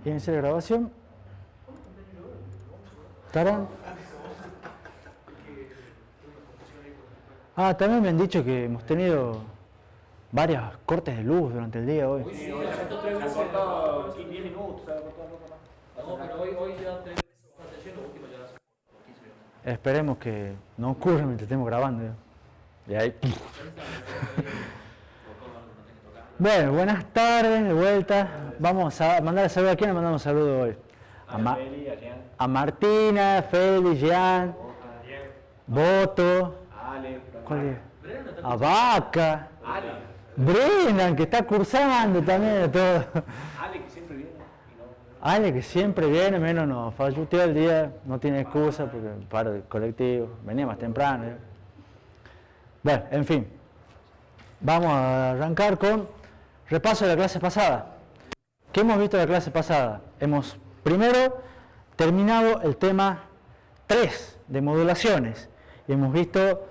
Inicia la grabación. ¿Tarán? Ah, también me han dicho que hemos tenido varios cortes de luz durante el día hoy. Sí, hoy se ha cortado 10 minutos, se ha cortado un poco más. No, pero hoy ya tenemos atención, lo último ya hace 15 minutos. Esperemos que no ocurra mientras estemos grabando. Y ahí. Bueno, buenas tardes, de vuelta. Vamos a mandar saludo. ¿A quién le mandamos saludo hoy? A Martina, Feli, Jean, Boto, a Vaca, Brennan, que está cursando también, todo. Ale, que siempre viene. Ale, que siempre viene, menos nos falluteó el día, no tiene excusa porque para el colectivo, venía más temprano. Bueno, en fin, vamos a arrancar con repaso de la clase pasada. ¿Qué hemos visto en la clase pasada? Hemos primero terminado el tema 3 de modulaciones y hemos visto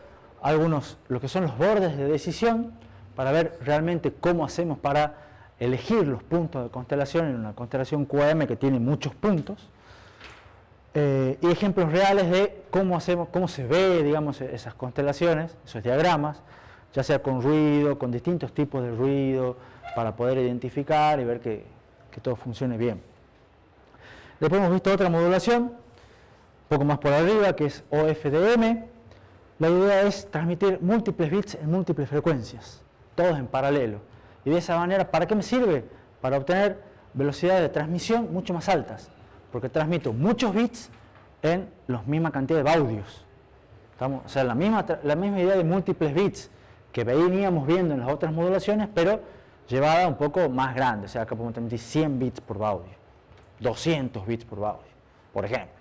lo que son los bordes de decisión para ver realmente cómo hacemos para elegir los puntos de constelación en una constelación QM que tiene muchos puntos y ejemplos reales de cómo se ve, digamos, esas constelaciones, esos diagramas, ya sea con ruido, con distintos tipos de ruido, para poder identificar y ver que todo funcione bien. Después hemos visto otra modulación, un poco más por arriba, que es OFDM. La idea es transmitir múltiples bits en múltiples frecuencias, todos en paralelo. Y de esa manera, ¿para qué me sirve? Para obtener velocidades de transmisión mucho más altas, porque transmito muchos bits en la misma cantidad de baudios. O sea, la misma idea de múltiples bits que veníamos viendo en las otras modulaciones, pero llevada un poco más grande. O sea, acá podemos transmitir 100 bits por baudio, 200 bits por baudio, por ejemplo.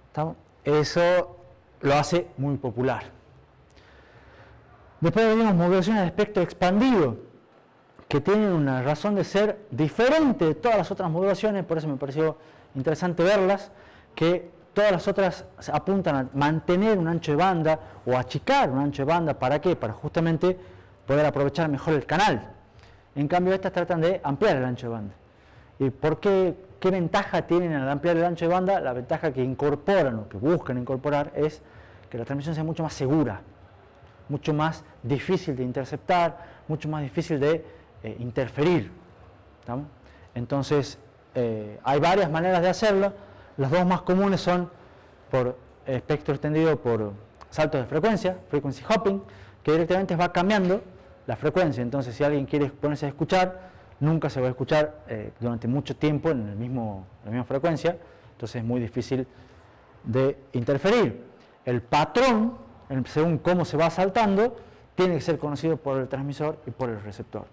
¿Estamos? Eso lo hace muy popular. Después venimos modulaciones de espectro expandido, que tienen una razón de ser diferente de todas las otras modulaciones, por eso me pareció interesante verlas, que todas las otras apuntan a mantener un ancho de banda o achicar un ancho de banda. ¿Para qué? Para justamente poder aprovechar mejor el canal. En cambio, estas tratan de ampliar el ancho de banda. ¿Y por qué? ¿Qué ventaja tienen al ampliar el ancho de banda? La ventaja que incorporan o que buscan incorporar es que la transmisión sea mucho más segura, mucho más difícil de interceptar, mucho más difícil de interferir. ¿Estamos? Entonces, hay varias maneras de hacerlo. Las dos más comunes son por espectro extendido por saltos de frecuencia, frequency hopping, que directamente va cambiando la frecuencia. Entonces, si alguien quiere ponerse a escuchar, nunca se va a escuchar durante mucho tiempo en la misma frecuencia, entonces es muy difícil de interferir. El patrón, según cómo se va saltando, tiene que ser conocido por el transmisor y por el receptor.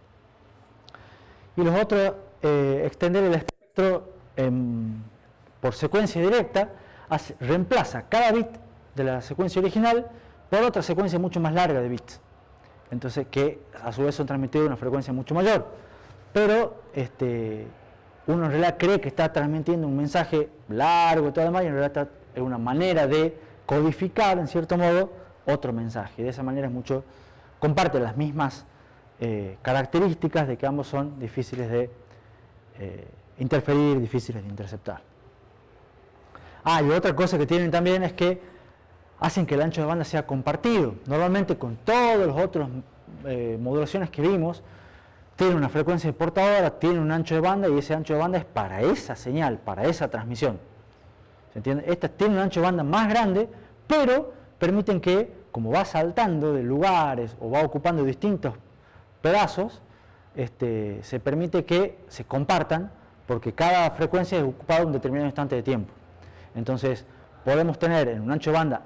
Y los otros, extender el espectro por secuencia directa, reemplaza cada bit de la secuencia original por otra secuencia mucho más larga de bits. Entonces, que a su vez son transmitidos a una frecuencia mucho mayor. Pero uno en realidad cree que está transmitiendo un mensaje largo y todo demás, y en realidad es una manera de codificar, en cierto modo, otro mensaje. Y de esa manera comparte las mismas características de que ambos son difíciles de interferir, difíciles de interceptar. Y otra cosa que tienen también es que hacen que el ancho de banda sea compartido. Normalmente con todos los otros modulaciones que vimos, tiene una frecuencia portadora, tiene un ancho de banda y ese ancho de banda es para esa señal, para esa transmisión. ¿Se entiende? Estas tienen un ancho de banda más grande, pero permiten que, como va saltando de lugares o va ocupando distintos pedazos, se permite que se compartan, porque cada frecuencia es ocupada un determinado instante de tiempo. Entonces, podemos tener en un ancho de banda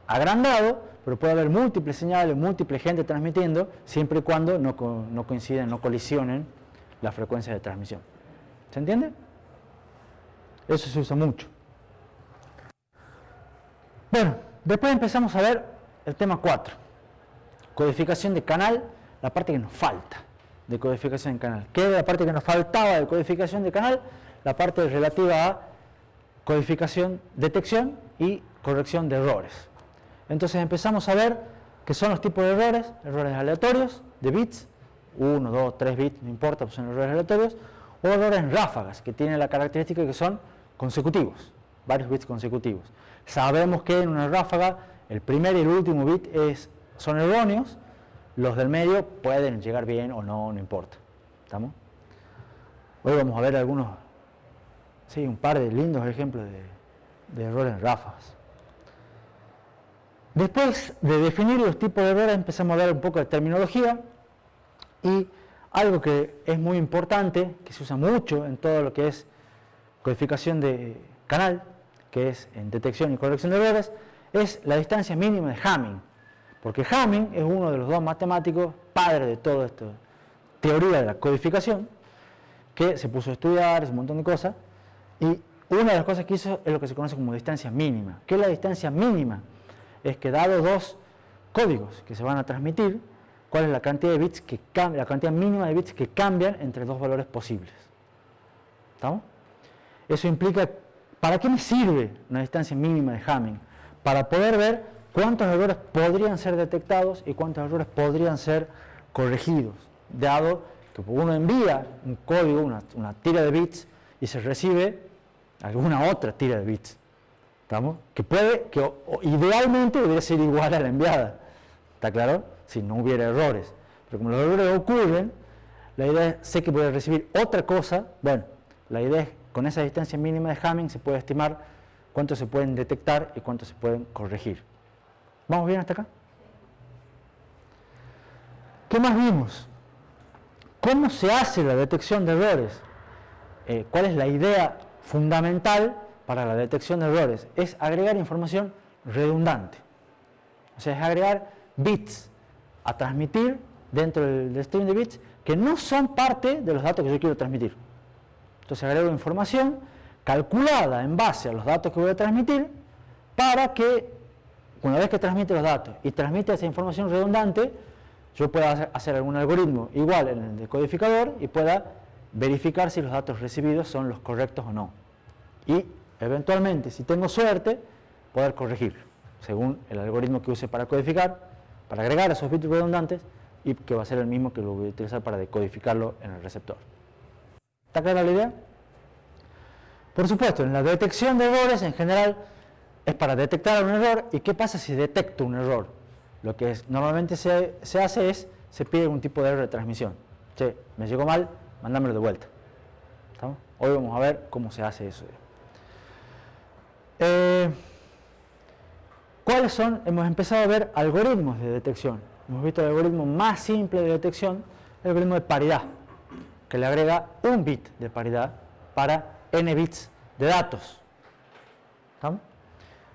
agrandado, pero puede haber múltiples señales, múltiples gente transmitiendo, siempre y cuando no coinciden, no colisionen las frecuencias de transmisión. ¿Se entiende? Eso se usa mucho. Bueno, después empezamos a ver el tema 4. Codificación de canal, la parte que nos falta de codificación de canal. ¿Qué es la parte que nos faltaba de codificación de canal? La parte relativa a codificación, detección y corrección de errores. Entonces empezamos a ver qué son los tipos de errores aleatorios, de bits, 1, 2, 3 bits, no importa, pues son errores aleatorios, o errores en ráfagas, que tienen la característica que son consecutivos, varios bits consecutivos. Sabemos que en una ráfaga el primer y el último bit son erróneos, los del medio pueden llegar bien o no, no importa. ¿Estamos? Hoy vamos a ver algunos, sí, un par de lindos ejemplos de errores en ráfagas. Después de definir los tipos de errores, empezamos a ver un poco de terminología y algo que es muy importante, que se usa mucho en todo lo que es codificación de canal, que es en detección y corrección de errores, es la distancia mínima de Hamming. Porque Hamming es uno de los dos matemáticos padres de toda esta teoría de la codificación, que se puso a estudiar, un montón de cosas, y una de las cosas que hizo es lo que se conoce como distancia mínima. ¿Qué es la distancia mínima? Es que dado dos códigos que se van a transmitir, cuál es la cantidad de bits que la cantidad mínima de bits que cambian entre dos valores posibles. ¿Estamos? Eso implica, ¿para qué me sirve una distancia mínima de Hamming? Para poder ver cuántos errores podrían ser detectados y cuántos errores podrían ser corregidos, dado que uno envía un código, una tira de bits, y se recibe alguna otra tira de bits. ¿Estamos? Que idealmente debería ser igual a la enviada. ¿Está claro? Si no hubiera errores. Pero como los errores ocurren, la idea es, sé que voy a recibir otra cosa. Bueno, la idea es, con esa distancia mínima de Hamming se puede estimar cuántos se pueden detectar y cuántos se pueden corregir. ¿Vamos bien hasta acá? ¿Qué más vimos? ¿Cómo se hace la detección de errores? ¿Cuál es la idea fundamental para la detección de errores? Es agregar información redundante. O sea, es agregar bits a transmitir dentro del stream de bits que no son parte de los datos que yo quiero transmitir. Entonces agrego información calculada en base a los datos que voy a transmitir para que, una vez que transmite los datos y transmite esa información redundante, yo pueda hacer algún algoritmo igual en el decodificador y pueda verificar si los datos recibidos son los correctos o no. Y eventualmente, si tengo suerte, poder corregir según el algoritmo que use para codificar, para agregar esos bits redundantes, y que va a ser el mismo que lo voy a utilizar para decodificarlo en el receptor. ¿Está clara la idea? Por supuesto, en la detección de errores en general es para detectar un error. ¿Y qué pasa si detecto un error? Lo que normalmente se hace es, se pide un tipo de error de transmisión. Che, me llegó mal, mándamelo de vuelta. ¿Estamos? Hoy vamos a ver cómo se hace eso. ¿Cuáles son? Hemos empezado a ver algoritmos de detección. Hemos visto el algoritmo más simple de detección, el algoritmo de paridad, que le agrega un bit de paridad para n bits de datos. ¿Estamos?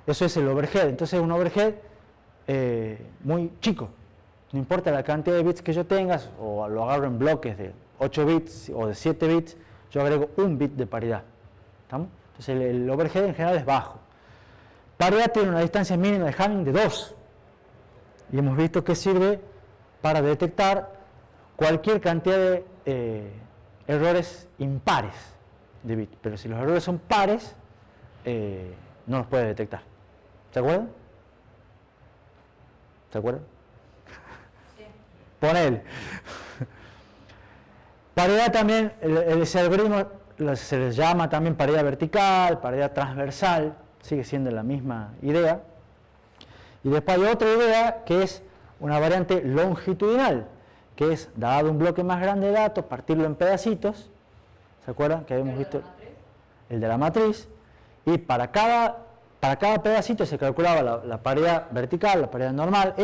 Eso es el overhead. Entonces es un overhead muy chico. No importa la cantidad de bits que yo tenga, o lo agarro en bloques de 8 bits o de 7 bits, yo agrego un bit de paridad. ¿Estamos? Entonces el overhead en general es bajo. Paridad tiene una distancia mínima de Hamming de 2. Y hemos visto que sirve para detectar cualquier cantidad de errores impares de bit. Pero si los errores son pares, no los puede detectar. ¿Se acuerdan? ¿Se acuerdan? Sí. Ponele. Paridad también, ese algoritmo se les llama también paridad vertical, paridad transversal, sigue siendo la misma idea. Y después hay otra idea que es una variante longitudinal, que es, dado un bloque más grande de datos, partirlo en pedacitos. ¿Se acuerdan? Que habíamos visto el de la matriz. Y para cada pedacito se calculaba la paridad vertical, la paridad normal,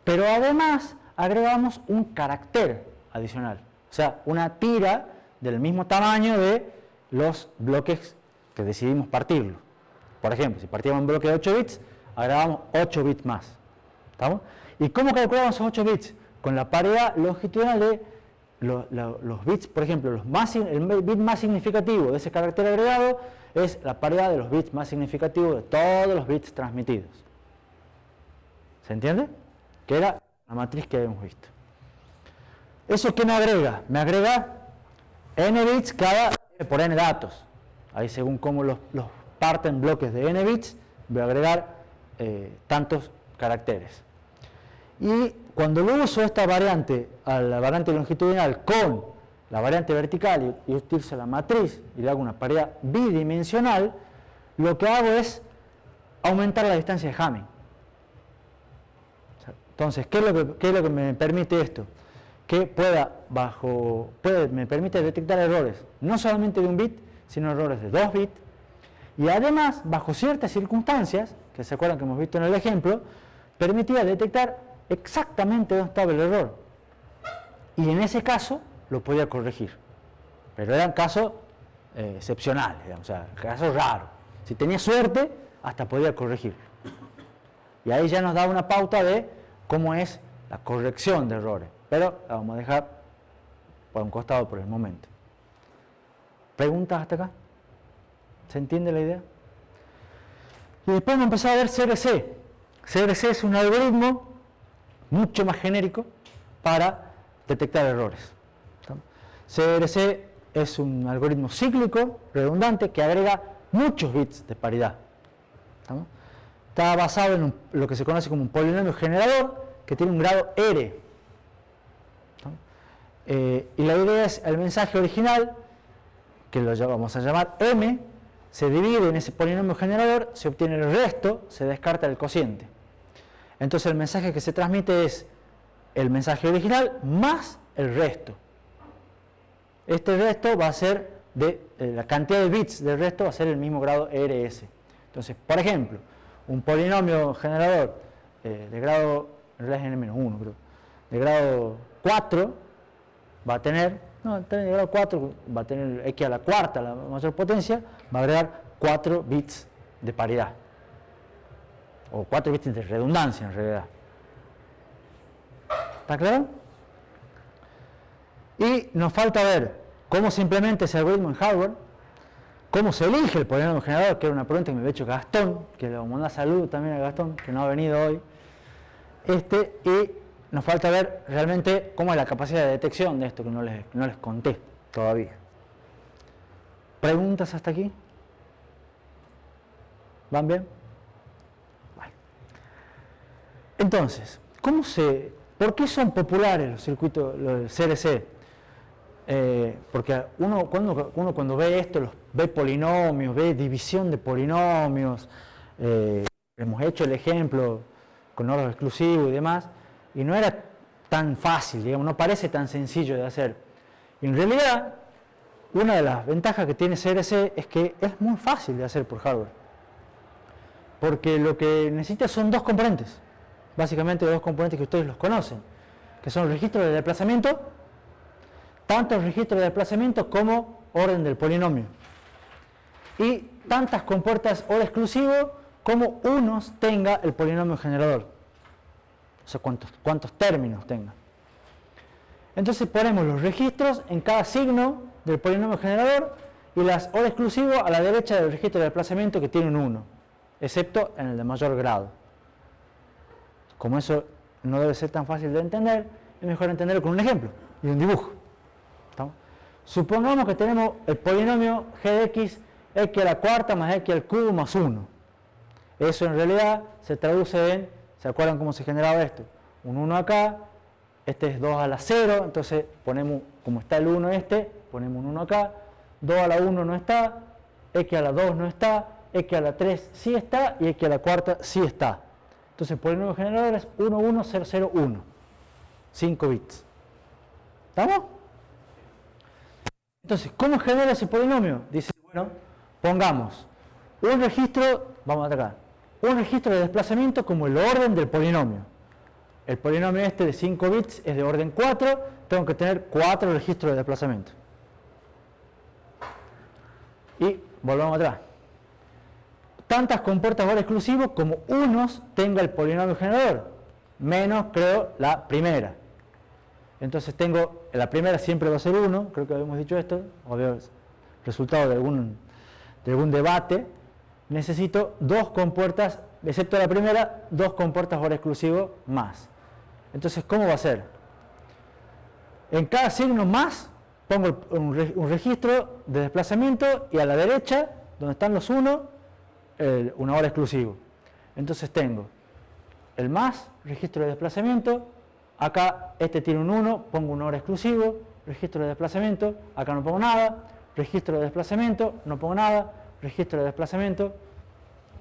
pero además agregamos un carácter adicional. O sea, una tira del mismo tamaño de los bloques que decidimos partirlo. Por ejemplo, si partíamos un bloque de 8 bits, agregamos 8 bits más. ¿Estamos? ¿Y cómo calculamos esos 8 bits? Con la paridad longitudinal de los bits, por ejemplo, el bit más significativo de ese carácter agregado es la paridad de los bits más significativos de todos los bits transmitidos. ¿Se entiende? Que era la matriz que habíamos visto. ¿Eso qué me agrega? Me agrega n bits por n datos. Ahí según cómo los parten bloques de n bits, voy a agregar tantos caracteres. Y cuando lo uso esta variante, a la variante longitudinal con la variante vertical y utilizo la matriz y le hago una paridad bidimensional, lo que hago es aumentar la distancia de Hamming. Entonces, ¿qué es lo que me permite esto? Que me permite detectar errores, no solamente de un bit, sino errores de 2 bits, y además, bajo ciertas circunstancias, que se acuerdan que hemos visto en el ejemplo, permitía detectar exactamente dónde estaba el error. Y en ese caso, lo podía corregir. Pero eran casos excepcionales, digamos, o sea, casos raros. Si tenía suerte, hasta podía corregir. Y ahí ya nos da una pauta de cómo es la corrección de errores. Pero la vamos a dejar por un costado por el momento. ¿Preguntas hasta acá? ¿Se entiende la idea? Y después hemos empezado a ver CRC. CRC es un algoritmo mucho más genérico para detectar errores. CRC es un algoritmo cíclico, redundante, que agrega muchos bits de paridad. Está basado en lo que se conoce como un polinomio generador, que tiene un grado R. Y la idea es el mensaje original, que lo vamos a llamar M, se divide en ese polinomio generador, se obtiene el resto, se descarta el cociente. Entonces el mensaje que se transmite es el mensaje original más el resto. Este resto va a ser, la cantidad de bits del resto va a ser el mismo grado RS. Entonces, por ejemplo, un polinomio generador de grado, en realidad es n-1, creo, de grado 4 va a tener, de grado 4 va a tener x a la cuarta, la mayor potencia, va a agregar 4 bits de paridad. O 4 bits de redundancia en realidad. ¿Está claro? Y nos falta ver cómo se implementa ese algoritmo en hardware, cómo se elige el polinomio generador, que era una pregunta que me había hecho Gastón, que le manda salud también a Gastón, que no ha venido hoy. Y nos falta ver realmente cómo es la capacidad de detección de esto que no les conté todavía. ¿Preguntas hasta aquí? ¿Van bien? Bueno. Entonces, ¿por qué son populares los circuitos, los CRC? Porque uno cuando ve esto, ve polinomios, ve división de polinomios, hemos hecho el ejemplo con orden exclusivo y demás, y no era tan fácil, digamos, no parece tan sencillo de hacer. Y en realidad, una de las ventajas que tiene CRC es que es muy fácil de hacer por hardware, porque lo que necesita son dos componentes, básicamente dos componentes que ustedes los conocen, que son registros de desplazamiento, tanto registros de desplazamiento como orden del polinomio, y tantas compuertas OR exclusivo como unos tenga el polinomio generador, o sea, cuántos términos tenga. Entonces ponemos los registros en cada signo del polinomio generador y las OR exclusivo a la derecha del registro de desplazamiento que tiene un 1, excepto en el de mayor grado. Como eso no debe ser tan fácil de entender, es mejor entenderlo con un ejemplo y un dibujo. ¿Estamos? Supongamos que tenemos el polinomio g de x a la cuarta más x al cubo más 1. Eso en realidad se traduce en, ¿se acuerdan cómo se generaba esto? Un 1 acá, este es 2 a la 0, entonces ponemos, como está el 1 ponemos un 1 acá, 2 a la 1 no está, x a la 2 no está, x a la 3 sí está y x a la cuarta sí está. Entonces el polinomio generador es 1, 1, 0, 0, 1. 5 bits. ¿Estamos? Entonces, ¿cómo genera ese polinomio? Dice, bueno, pongamos un registro, vamos a atacar, un registro de desplazamiento como el orden del polinomio. El polinomio de 5 bits es de orden 4, tengo que tener 4 registros de desplazamiento. Y volvamos atrás. Tantas compuertas OR exclusivos como unos tenga el polinomio generador, menos, creo, la primera. Entonces tengo, la primera siempre va a ser 1, creo que habíamos dicho esto, o resultado de algún debate. Necesito dos compuertas, excepto la primera, dos compuertas OR exclusivo más. Entonces, ¿cómo va a ser? En cada signo más pongo un registro de desplazamiento y a la derecha, donde están los 1, un OR exclusivo. Entonces tengo el más, registro de desplazamiento, acá este tiene un 1, pongo un OR exclusivo, registro de desplazamiento, acá no pongo nada, registro de desplazamiento, no pongo nada, registro de desplazamiento,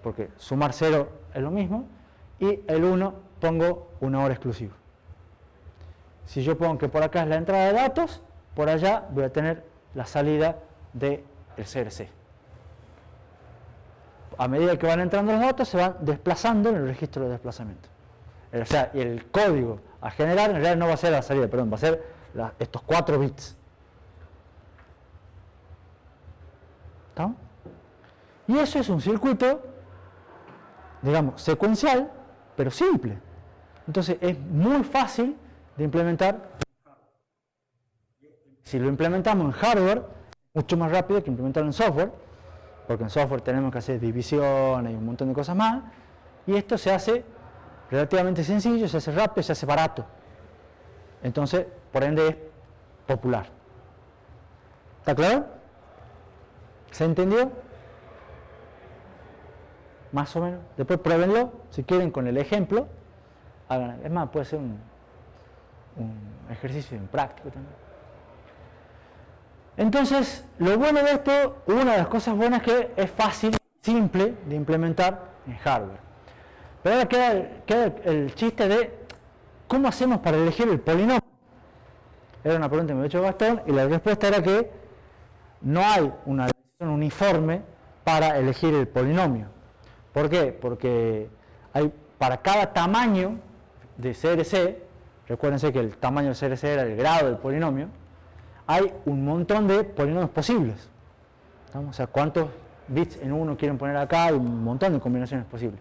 porque sumar 0 es lo mismo, y el 1 pongo una hora exclusiva. Si yo pongo que por acá es la entrada de datos, por allá voy a tener la salida del CRC. A medida que van entrando los datos, se van desplazando en el registro de desplazamiento. O sea, el código a generar en realidad no va a ser la salida, perdón, va a ser estos 4 bits. ¿Estamos? Y eso es un circuito, digamos, secuencial, pero simple. Entonces es muy fácil de implementar. Si lo implementamos en hardware, mucho más rápido que implementarlo en software, porque en software tenemos que hacer divisiones y un montón de cosas más, y esto se hace relativamente sencillo, se hace rápido, se hace barato. Entonces, por ende, es popular. ¿Está claro? ¿Se entendió? Más o menos. Después pruébenlo, si quieren, con el ejemplo. Hagan, es más, puede ser un ejercicio en práctico también. Entonces, lo bueno de esto, una de las cosas buenas es que es fácil, simple de implementar en hardware. Pero ahora queda el chiste de ¿cómo hacemos para elegir el polinomio? Era una pregunta que me había hecho Gastón y la respuesta era que no hay una decisión uniforme para elegir el polinomio. ¿Por qué? Porque hay para cada tamaño de CRC, recuérdense que el tamaño del CRC era el grado del polinomio, hay un montón de polinomios posibles. ¿No? O sea, cuántos bits en uno quieren poner acá, hay un montón de combinaciones posibles.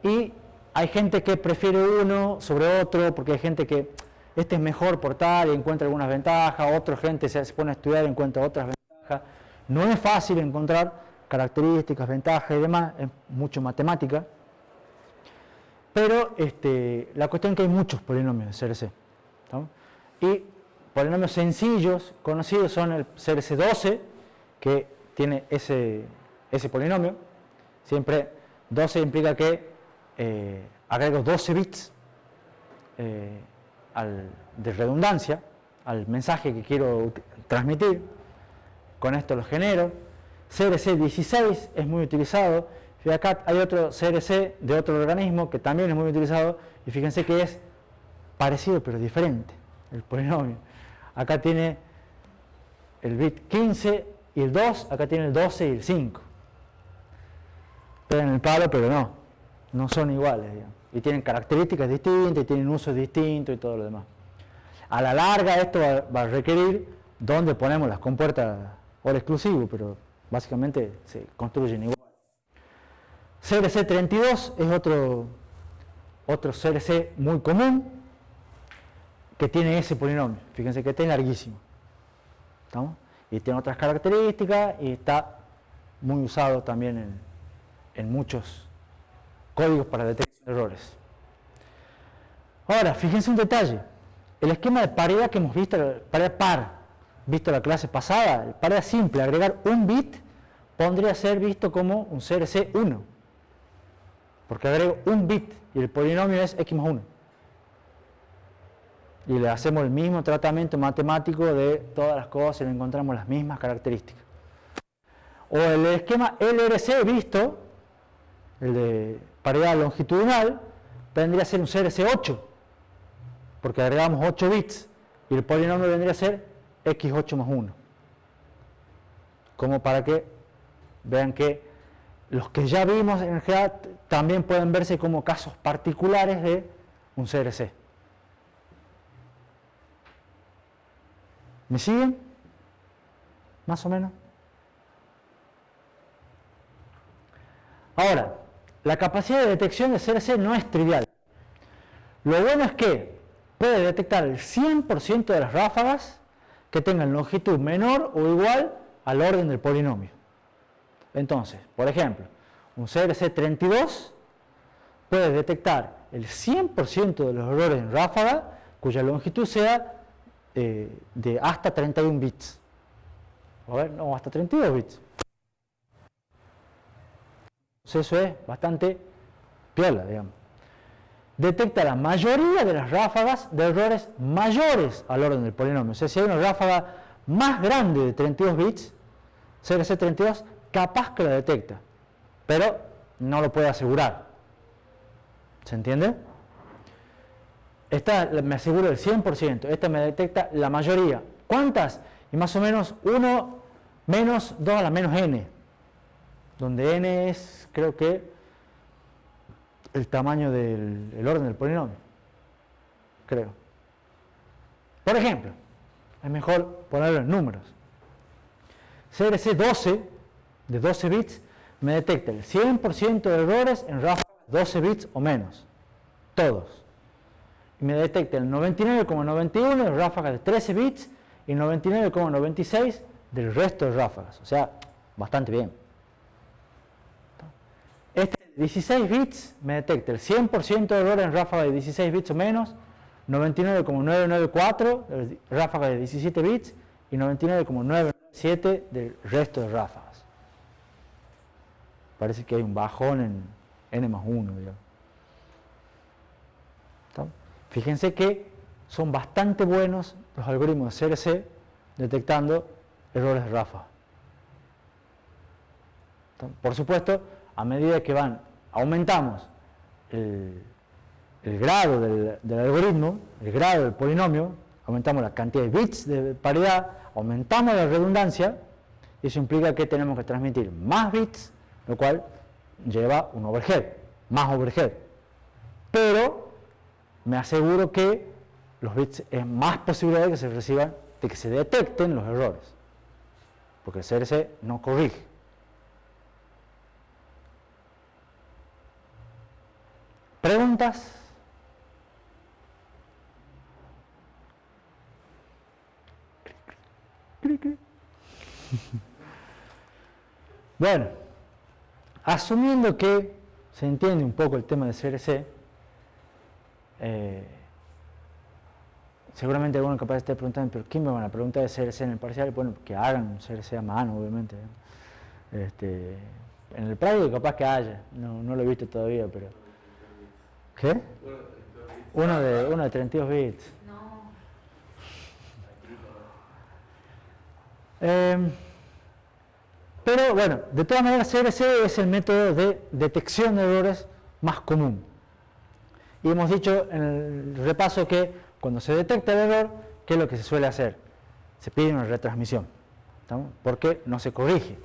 Y hay gente que prefiere uno sobre otro, porque hay gente que este es mejor por tal y encuentra algunas ventajas, otra gente se pone a estudiar y encuentra otras ventajas. No es fácil encontrar características, ventajas y demás, es mucho matemática. Pero la cuestión es que hay muchos polinomios de CRC. ¿No? Y polinomios sencillos, conocidos, son el CRC12, que tiene ese polinomio. Siempre 12 implica que agrego 12 bits de redundancia al mensaje que quiero transmitir. Con esto lo genero. CRC16 es muy utilizado. Y acá hay otro CRC de otro organismo que también es muy utilizado. Y fíjense que es parecido pero diferente el polinomio. Acá tiene el bit 15 y el 2, acá tiene el 12 y el 5. Pegan el palo, pero no son iguales, digamos. Y tienen características distintas, y tienen usos distintos y todo lo demás. A la larga esto va a requerir dónde ponemos las compuertas hora exclusivo, pero básicamente se construyen igual. CRC32 es otro CRC muy común que tiene ese polinomio. Fíjense que este es larguísimo. ¿Estamos? Y tiene otras características y está muy usado también en muchos códigos para detección de errores. Ahora, fíjense un detalle. El esquema de paridad que hemos visto, paridad par, visto la clase pasada, paridad simple, agregar un bit, podría ser visto como un CRC1. Porque agrego un bit y el polinomio es x más 1. Y le hacemos el mismo tratamiento matemático de todas las cosas y le encontramos las mismas características. O el esquema LRC visto, el de paridad longitudinal, vendría a ser un CRC8, porque agregamos 8 bits y el polinomio vendría a ser x8 más 1. Como para que vean que los que ya vimos en realidad también pueden verse como casos particulares de un CRC. ¿Me siguen? ¿Más o menos? Ahora, la capacidad de detección de CRC no es trivial. Lo bueno es que puede detectar el 100% de las ráfagas que tengan longitud menor o igual al orden del polinomio. Entonces, por ejemplo, un CRC32 puede detectar el 100% de los errores en ráfaga cuya longitud sea de hasta 31 bits. A ver, no, hasta 32 bits. Entonces eso es bastante piola, digamos. detecta la mayoría de las ráfagas de errores mayores al orden del polinomio. O sea, si hay una ráfaga más grande de 32 bits, CRC32 capaz que la detecta, pero no lo puede asegurar. ¿Se entiende? Esta me aseguro el 100%, esta me detecta la mayoría. ¿Cuántas? Y más o menos 1 menos 2 a la menos n, donde n es, creo que, el tamaño del orden del polinomio, creo. Por ejemplo, es mejor ponerlo en números. CRC12 de 12 bits me detecta el 100% de errores en ráfagas de 12 bits o menos, todos. Y me detecta el 99,91 de ráfagas de 13 bits y 99,96 del resto de ráfagas, o sea, bastante bien. Este de 16 bits me detecta el 100% de error en ráfaga de 16 bits o menos, 99,994 de ráfaga de 17 bits y 99,997 del resto de ráfagas. Parece que hay un bajón en n más 1, digamos. Fíjense que son bastante buenos los algoritmos de CRC detectando errores de ráfaga. Por supuesto, a medida que aumentamos el grado del algoritmo, el grado del polinomio, aumentamos la cantidad de bits de paridad, aumentamos la redundancia, y eso implica que tenemos que transmitir más bits, lo cual lleva un overhead, más overhead. Pero me aseguro que los bits es más posibilidad de que se reciban, de que se detecten los errores, porque el CRC no corrige. ¿Preguntas? Bueno, asumiendo que se entiende un poco el tema de CRC, seguramente alguno capaz esté preguntando, pero ¿quién me van a preguntar de CRC en el parcial? Bueno, que hagan un CRC a mano, obviamente. En el práctico capaz que haya, no lo he visto todavía, pero... ¿Qué? Uno de 32 bits. Pero bueno, de todas maneras CRC es el método de detección de errores más común. Y hemos dicho en el repaso que cuando se detecta el error, ¿qué es lo que se suele hacer? Se pide una retransmisión, ¿estamos? Porque no se corrige.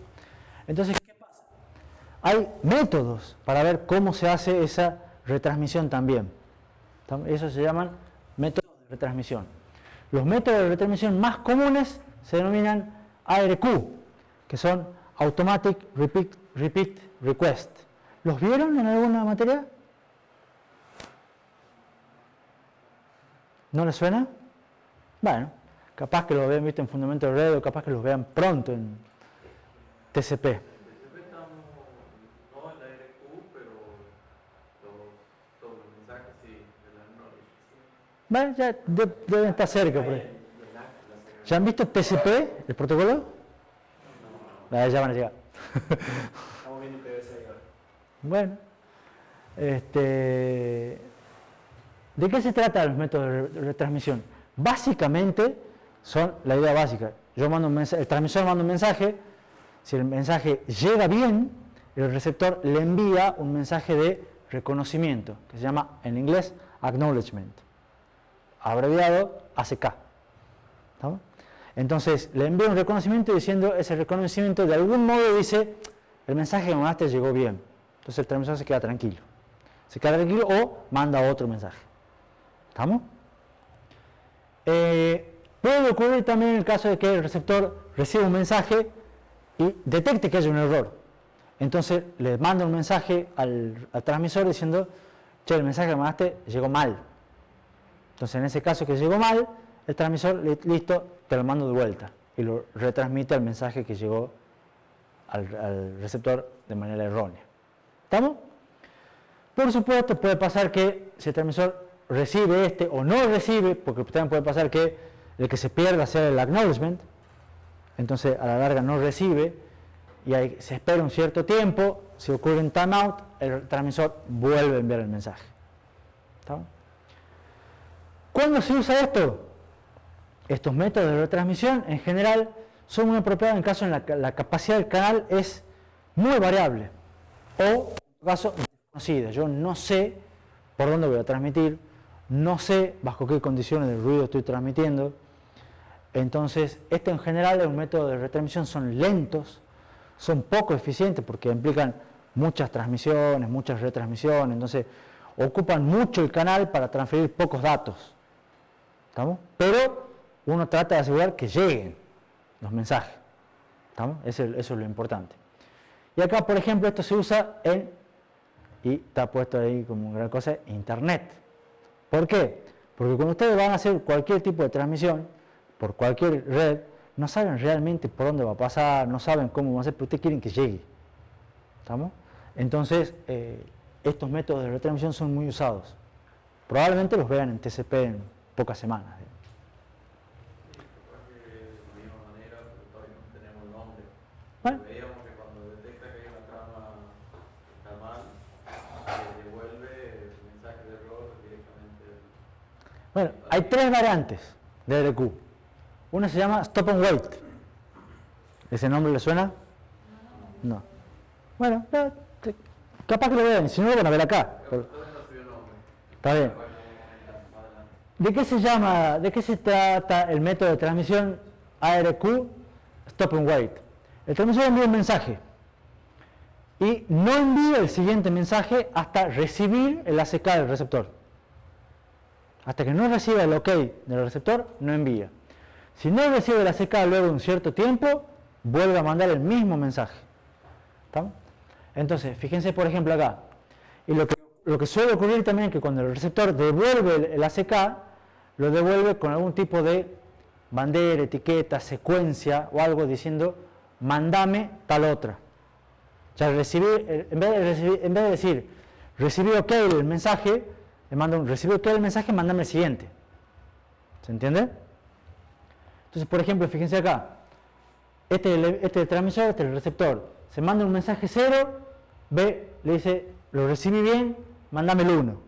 Entonces, ¿qué pasa? Hay métodos para ver cómo se hace esa retransmisión también. Eso se llaman métodos de retransmisión. Los métodos de retransmisión más comunes se denominan ARQ, que son Automatic Repeat Request. ¿Los vieron en alguna materia? ¿No les suena? Bueno, capaz que lo habían visto en Fundamento de Red o capaz que los vean pronto en TCP. Bueno, ya deben estar cerca por ahí. ¿Ya han visto TCP, el protocolo? Ya van a llegar. Estamos viendo PVC ahora. Bueno, ¿de qué se trata los métodos de retransmisión? Básicamente son la idea básica. Yo mando un mensaje, el transmisor manda un mensaje, si el mensaje llega bien, el receptor le envía un mensaje de reconocimiento, que se llama en inglés acknowledgement, abreviado ACK. ¿Estamos? Entonces le envía un reconocimiento diciendo, ese reconocimiento de algún modo dice, el mensaje que mandaste llegó bien. Entonces el transmisor se queda tranquilo. Se queda tranquilo o manda otro mensaje. ¿Estamos? Puede ocurrir también en el caso de que el receptor reciba un mensaje y detecte que hay un error. Entonces le manda un mensaje al transmisor diciendo, che, el mensaje que mandaste llegó mal. Entonces en ese caso que llegó mal, el transmisor, listo, te lo mando de vuelta y lo retransmite el mensaje que llegó al receptor de manera errónea. ¿Estamos? Por supuesto, puede pasar que si el transmisor recibe o no recibe, porque también puede pasar que el que se pierda sea el acknowledgement, entonces a la larga no recibe y se espera un cierto tiempo, si ocurre un timeout, el transmisor vuelve a enviar el mensaje. ¿Está? ¿Cuándo se usa esto? Estos métodos de retransmisión en general son muy apropiados en caso en la capacidad del canal es muy variable o en caso desconocida. Yo no sé por dónde voy a transmitir, no sé bajo qué condiciones de ruido estoy transmitiendo. Entonces, este en general es un método de retransmisión, son lentos, son poco eficientes porque implican muchas transmisiones, muchas retransmisiones, entonces ocupan mucho el canal para transferir pocos datos. ¿Estamos? Pero uno trata de asegurar que lleguen los mensajes. ¿Estamos? Eso es lo importante. Y acá, por ejemplo, esto se usa y está puesto ahí como gran cosa, Internet. ¿Por qué? Porque cuando ustedes van a hacer cualquier tipo de transmisión, por cualquier red, no saben realmente por dónde va a pasar, no saben cómo va a ser, pero ustedes quieren que llegue. ¿Estamos? Entonces, estos métodos de retransmisión son muy usados. Probablemente los vean en TCP en pocas semanas. Bueno. Veíamos que cuando detecta que hay una trama está mal, devuelve mensajes de error directamente. Bueno, hay tres variantes de RQ. Una se llama Stop and Wait. ¿Ese nombre le suena? No. Bueno, capaz que lo vean, si no lo van a ver acá. Está bien. ¿De qué se trata el método de transmisión ARQ Stop and Wait? El transmisor envía un mensaje y no envía el siguiente mensaje hasta recibir el ACK del receptor. Hasta que no reciba el OK del receptor, no envía. Si no recibe el ACK luego de un cierto tiempo, vuelve a mandar el mismo mensaje. ¿Está? Entonces, fíjense por ejemplo acá. Y lo que suele ocurrir también es que cuando el receptor devuelve el ACK, lo devuelve con algún tipo de bandera, etiqueta, secuencia o algo diciendo mandame tal otra. O sea, en vez de decir recibí OK el mensaje, le manda un recibí OK el mensaje, mandame el siguiente. ¿Se entiende? Entonces, por ejemplo, fíjense acá. Este transmisor, este receptor, se manda un mensaje 0, le dice lo recibí bien, mandame el 1.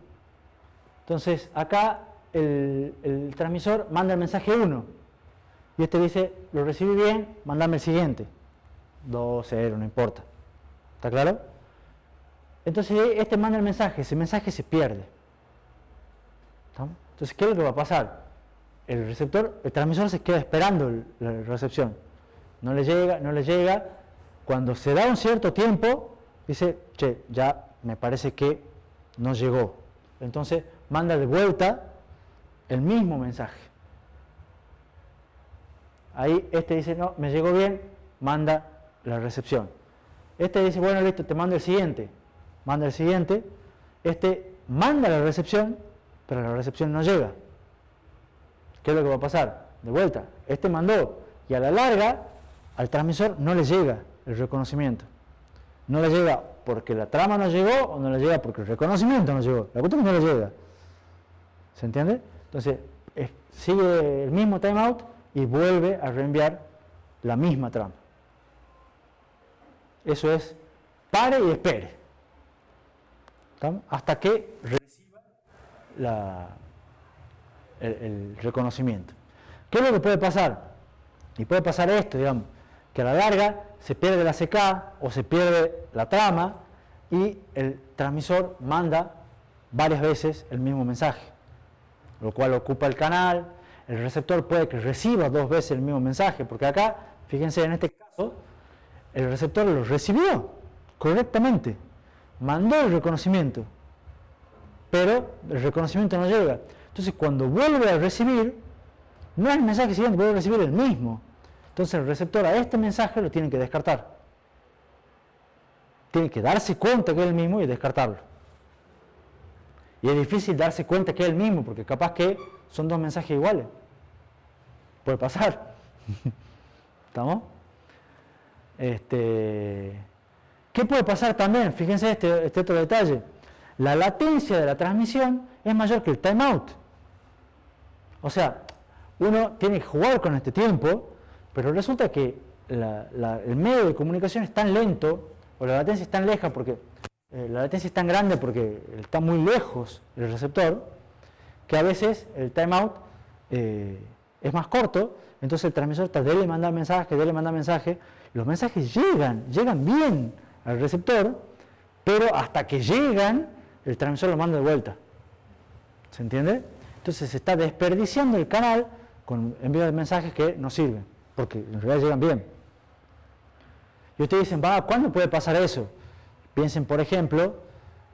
Entonces, acá el transmisor manda el mensaje 1 y este dice lo recibí bien, mandame el siguiente. 2, 0, no importa. ¿Está claro? Entonces este manda el mensaje, ese mensaje se pierde. ¿Estamos? Entonces, ¿qué es lo que va a pasar? El transmisor se queda esperando la recepción. No le llega. Cuando se da un cierto tiempo, dice, che, ya me parece que no llegó. Entonces manda de vuelta el mismo mensaje. Ahí este dice, no, me llegó bien, manda la recepción. Este dice, bueno, listo, te mando el siguiente. Manda el siguiente. Este manda la recepción, pero la recepción no llega. ¿Qué es lo que va a pasar? De vuelta, este mandó y a la larga al transmisor no le llega el reconocimiento. No le llega porque la trama no llegó o no le llega porque el reconocimiento no llegó. La cuestión es que no le llega. ¿Se entiende? Entonces, sigue el mismo timeout y vuelve a reenviar la misma trama. Eso es pare y espere. ¿Estamos? Hasta que reciba el reconocimiento. ¿Qué es lo que puede pasar? Y puede pasar esto, digamos, que a la larga se pierde la ACK o se pierde la trama y el transmisor manda varias veces el mismo mensaje, lo cual ocupa el canal. El receptor puede que reciba 2 veces el mismo mensaje, porque acá, fíjense, en este caso, el receptor lo recibió correctamente, mandó el reconocimiento, pero el reconocimiento no llega. Entonces, cuando vuelve a recibir, no es el mensaje siguiente, vuelve a recibir el mismo. Entonces, el receptor a este mensaje lo tiene que descartar. Tiene que darse cuenta que es el mismo y descartarlo. Y es difícil darse cuenta que es el mismo, porque capaz que son 2 mensajes iguales. Puede pasar. ¿Estamos? ¿Qué puede pasar también? Fíjense este otro detalle. La latencia de la transmisión es mayor que el timeout. O sea, uno tiene que jugar con este tiempo, pero resulta que el medio de comunicación es tan lento, o la latencia es tan leja, porque la latencia es tan grande porque está muy lejos el receptor, que a veces el timeout es más corto, entonces el transmisor está dele mandar mensaje, los mensajes llegan bien al receptor, pero hasta que llegan, el transmisor lo manda de vuelta. ¿Se entiende? Entonces se está desperdiciando el canal con envío de mensajes que no sirven, porque en realidad llegan bien. Y ustedes dicen, ¿cuándo puede pasar eso? Piensen, por ejemplo,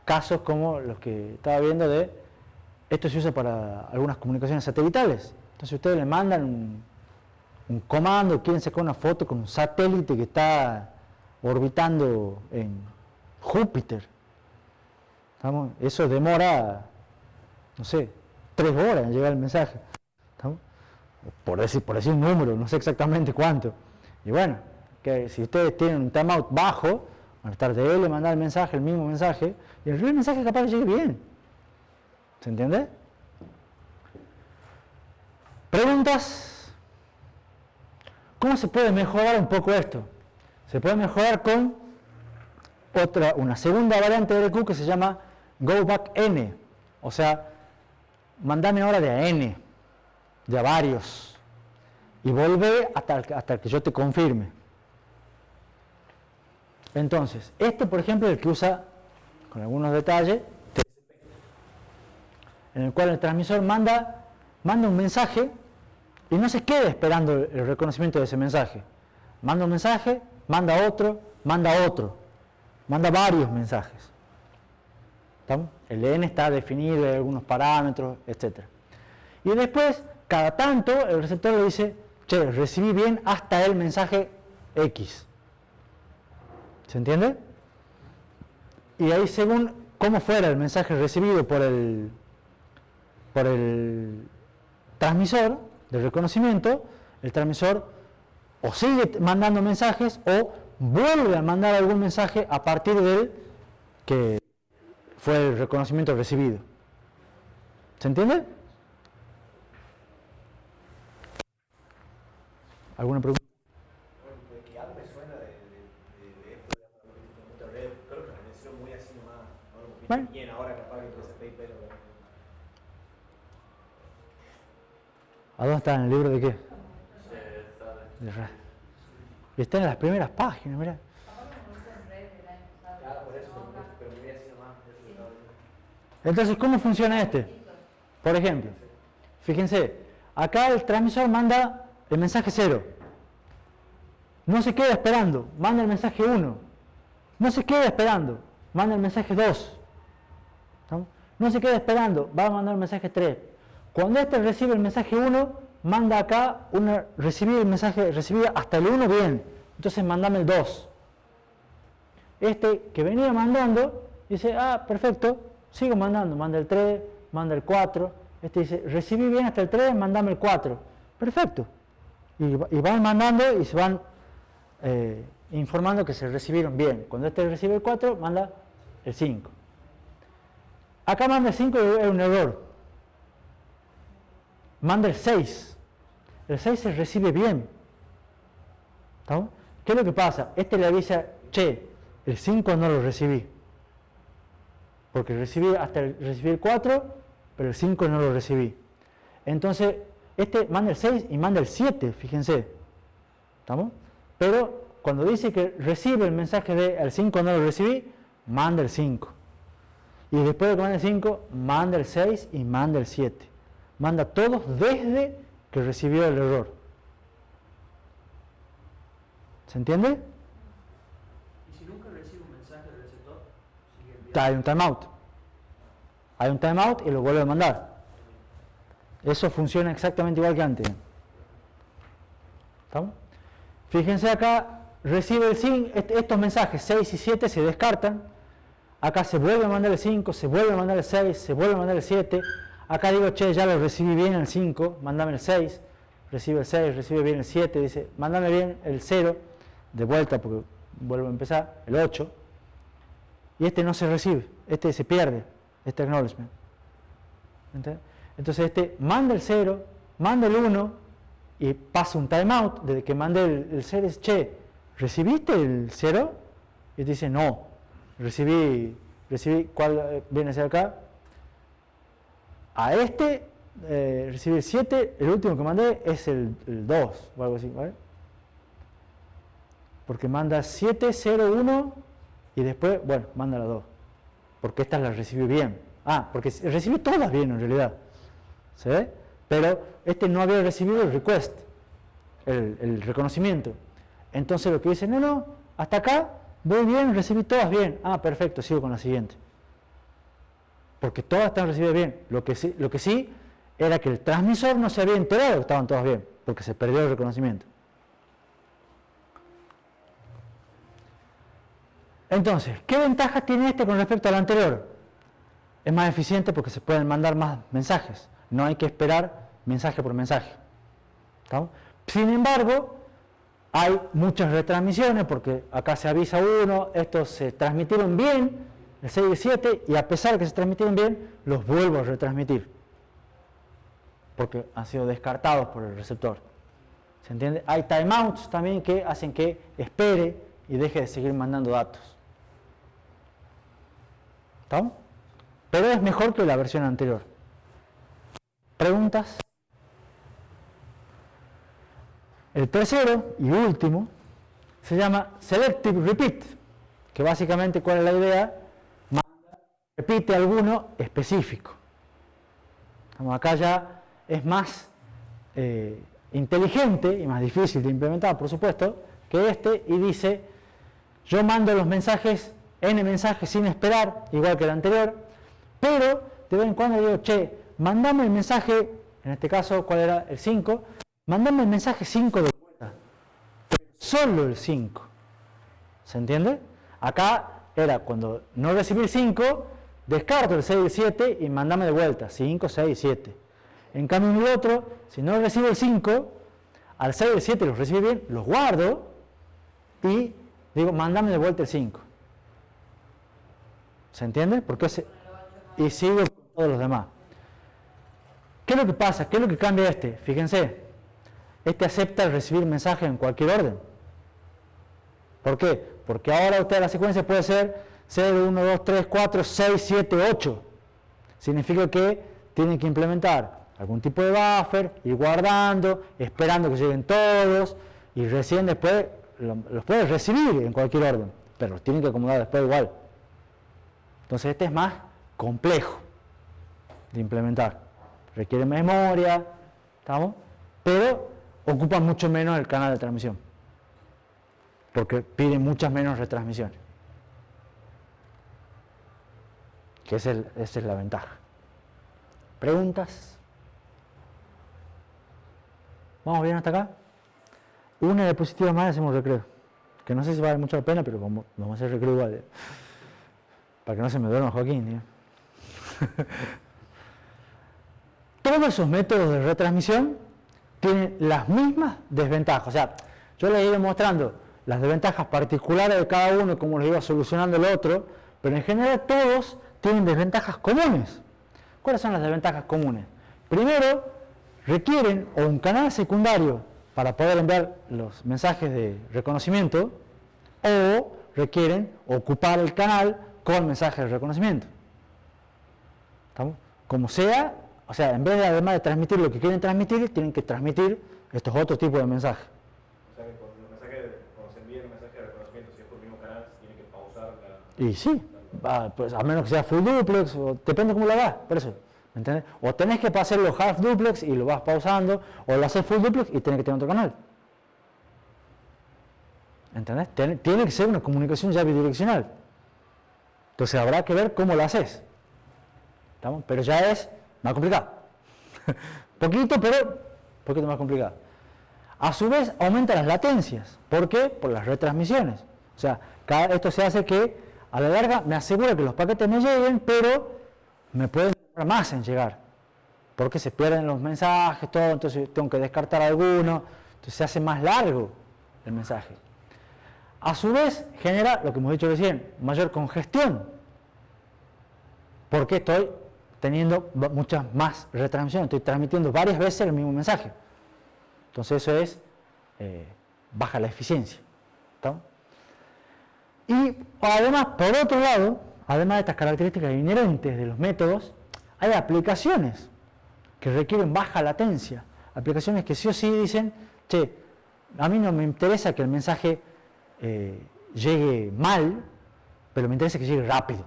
casos como los que estaba viendo esto se usa para algunas comunicaciones satelitales. Entonces ustedes le mandan un comando, quieren sacar una foto con un satélite que está orbitando en Júpiter. ¿Estamos? Eso demora, no sé, 3 horas en llegar el mensaje. ¿Estamos? Por decir un número, no sé exactamente cuánto. Y bueno, que si ustedes tienen un timeout bajo, van a estar de él le mandar el mismo mensaje, y el mensaje capaz que llegue bien. ¿Se entiende? ¿Preguntas? ¿Cómo se puede mejorar un poco esto? Se puede mejorar con una segunda variante de LQ que se llama Go Back N. O sea, mandame ahora de a N, de a varios, y volvé hasta que yo te confirme. Entonces, por ejemplo, es el que usa, con algunos detalles, en el cual el transmisor manda un mensaje y no se queda esperando el reconocimiento de ese mensaje. Manda un mensaje, manda otro, manda varios mensajes. ¿Estamos? El N está definido, hay algunos parámetros, etc. Y después, cada tanto, el receptor le dice, che, recibí bien hasta el mensaje X. ¿Se entiende? Y ahí, según cómo fuera el mensaje recibido por el transmisor de reconocimiento, el transmisor o sigue mandando mensajes o vuelve a mandar algún mensaje a partir del que fue el reconocimiento recibido. ¿Se entiende? ¿Alguna pregunta? Bueno, que algo me suena de esto, digamos, creo que me mencionó muy así nomás, no lo hemos visto bien ahora capaz que ese paper. ¿A dónde está en el libro de qué? De Ra. Y está en las primeras páginas, mirá. Claro, por eso, pero muy así nomás. Entonces, ¿cómo funciona este? Por ejemplo, fíjense, acá el transmisor manda el mensaje 0. No se queda esperando, manda el mensaje 1. No se queda esperando, manda el mensaje 2. ¿Estamos? No se queda esperando, va a mandar el mensaje 3. Cuando este recibe el mensaje 1, manda acá recibir el mensaje recibido hasta el 1 bien. Entonces mandame el 2. Este que venía mandando dice, perfecto, sigo mandando, manda el 3, manda el 4. Este dice, recibí bien hasta el 3, mandame el 4. Perfecto. Y van mandando y se van informando que se recibieron bien. Cuando este recibe el 4, manda el 5. Acá manda el 5 y es un error. Manda el 6. El 6 se recibe bien. ¿Estamos? ¿Qué es lo que pasa? Este le avisa, che, el 5 no lo recibí. Porque recibí hasta recibí el 4, pero el 5 no lo recibí. Entonces, este manda el 6 y manda el 7, fíjense. ¿Estamos? Pero cuando dice que recibe el mensaje de el 5 no lo recibí, manda el 5. Y después de que manda el 5, manda el 6 y manda el 7. Manda todos desde que recibió el error. ¿Se entiende? ¿Y si nunca recibe un mensaje del receptor? Sigue enviando. Hay un timeout. Hay un timeout y lo vuelve a mandar. Eso funciona exactamente igual que antes. ¿Estamos? Fíjense acá, recibe el 5, estos mensajes 6 y 7 se descartan. Acá se vuelve a mandar el 5, se vuelve a mandar el 6, se vuelve a mandar el 7. Acá digo, che, ya lo recibí bien el 5, mandame el 6, recibe el 6, recibe bien el 7, dice, mandame bien el 0, de vuelta porque vuelvo a empezar, el 8, y este no se recibe, este se pierde, este acknowledgement. ¿Entiendes? Entonces este manda el 0, manda el 1, y pasa un timeout, desde que mande el 0, es, che, ¿recibiste el 0? Y te dice, no, recibí recibí, ¿cuál viene a ser acá? A este, recibí el 7, el último que mandé es el 2 o algo así, ¿vale? Porque manda 7, 0, 1 y después, bueno, manda la 2. Porque esta la recibí bien. Ah, porque recibí todas bien en realidad. ¿Se ve? Pero este no había recibido el request, el reconocimiento. Entonces lo que dice, no, hasta acá voy bien, recibí todas bien. Ah, perfecto, sigo con la siguiente. Porque todas están recibidas bien. Lo que sí era que el transmisor no se había enterado que estaban todas bien, porque se perdió el reconocimiento. Entonces, ¿qué ventajas tiene este con respecto al anterior? Es más eficiente porque se pueden mandar más mensajes. No hay que esperar mensaje por mensaje. ¿Estamos? Sin embargo, hay muchas retransmisiones porque acá se avisa uno, estos se transmitieron bien, el 6 y el 7, y a pesar de que se transmitieron bien, los vuelvo a retransmitir. Porque han sido descartados por el receptor. ¿Se entiende? Hay timeouts también que hacen que espere y deje de seguir mandando datos. ¿Estamos? Pero es mejor que la versión anterior. ¿Preguntas? El tercero y último se llama Selective Repeat, que básicamente, ¿cuál es la idea? Repite alguno específico. Acá ya es más inteligente y más difícil de implementar, por supuesto, que este, y dice, yo mando los mensajes, n mensajes sin esperar, igual que el anterior, pero de vez en cuando digo, che, mandame el mensaje, en este caso, ¿cuál era? El 5, mandame el mensaje 5 de vuelta, solo el 5, ¿se entiende? Acá era cuando no recibí el 5, descarto el 6 y el 7 y mandame de vuelta, 5, 6 y 7. En cambio en el otro, si no recibo el 5, al 6 y el 7 los recibí bien, los guardo y digo, mandame de vuelta el 5. ¿Se entiende? Porque y sigo con todos los demás. ¿Qué es lo que pasa? ¿Qué es lo que cambia este? Fíjense, este acepta recibir mensajes en cualquier orden. ¿Por qué? Porque ahora usted la secuencia puede ser 0, 1, 2, 3, 4, 6, 7, 8. Significa que tienen que implementar algún tipo de buffer, ir guardando, esperando que lleguen todos, y recién después los puede recibir en cualquier orden, pero los tienen que acomodar después igual. Entonces este es más complejo de implementar. Requiere memoria, ¿estamos? Pero ocupa mucho menos el canal de transmisión, porque pide muchas menos retransmisiones. Que esa es la ventaja. ¿Preguntas? ¿Vamos bien hasta acá? Una diapositiva más y hacemos recreo. Que no sé si vale mucho la pena, pero vamos a hacer recreo igual. Para que no se me duerma Joaquín. Todos esos métodos de retransmisión tienen las mismas desventajas. O sea, yo les he ido mostrando las desventajas particulares de cada uno y cómo los iba solucionando el otro, pero en general todos tienen desventajas comunes. ¿Cuáles son las desventajas comunes? Primero, requieren o un canal secundario para poder enviar los mensajes de reconocimiento, o requieren ocupar el canal con mensajes de reconocimiento. ¿Estamos? Como sea, o sea, en vez de además de transmitir lo que quieren transmitir, tienen que transmitir estos otros tipos de mensajes. O sea que cuando se envíe el mensaje de reconocimiento, si es por el mismo canal, se tiene que pausar Y sí, pues a menos que sea full duplex, o depende cómo lo hagas, por eso. ¿Me entiendes? O tenés que hacerlo half duplex y lo vas pausando, o lo haces full duplex y tenés que tener otro canal. ¿Entendés? Tiene que ser una comunicación ya bidireccional. Entonces habrá que ver cómo lo haces. ¿Estamos? Pero ya es más complicado. Poquito, pero un poquito más complicado. A su vez aumenta las latencias. ¿Por qué? Por las retransmisiones. O sea, esto se hace que a la larga me asegura que los paquetes me lleguen, pero me pueden demorar más en llegar. Porque se pierden los mensajes, todo, entonces tengo que descartar alguno, entonces se hace más largo el mensaje. A su vez genera, lo que hemos dicho recién, mayor congestión. Porque estoy teniendo muchas más retransmisiones, estoy transmitiendo varias veces el mismo mensaje. Entonces eso es, baja la eficiencia. ¿Está? Y además, por otro lado, además de estas características inherentes de los métodos, hay aplicaciones que requieren baja latencia. Aplicaciones que sí o sí dicen, che, a mí no me interesa que el mensaje llegue mal, pero me interesa que llegue rápido.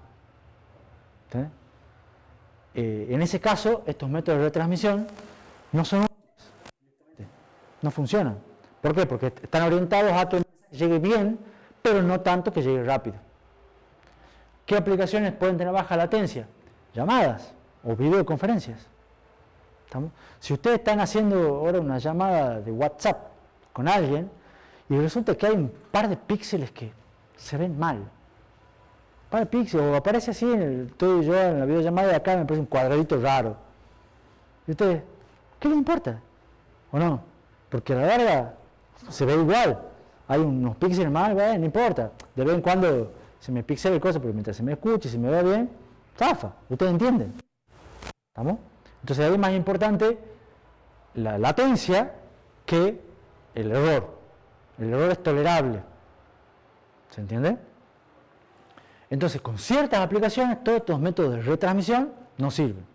En ese caso, estos métodos de retransmisión no son útiles, no funcionan. ¿Por qué? Porque están orientados a que el mensaje llegue bien, pero no tanto que llegue rápido. ¿Qué aplicaciones pueden tener baja latencia? Llamadas o videoconferencias. ¿Estamos? Si ustedes están haciendo ahora una llamada de WhatsApp con alguien y resulta que hay un par de píxeles que se ven mal, un par de píxeles, o aparece así, estoy yo en la videollamada y acá me parece un cuadradito raro. ¿Y ustedes, qué les importa? ¿O no? Porque a la larga se ve igual. Hay unos píxeles mal, no importa. De vez en cuando se me pixela el cosa, pero mientras se me escuche y se me ve bien, zafa. ¿Ustedes entienden? ¿Estamos? Entonces ahí es más importante la latencia que el error. El error es tolerable. ¿Se entiende? Entonces, con ciertas aplicaciones, todos estos métodos de retransmisión no sirven.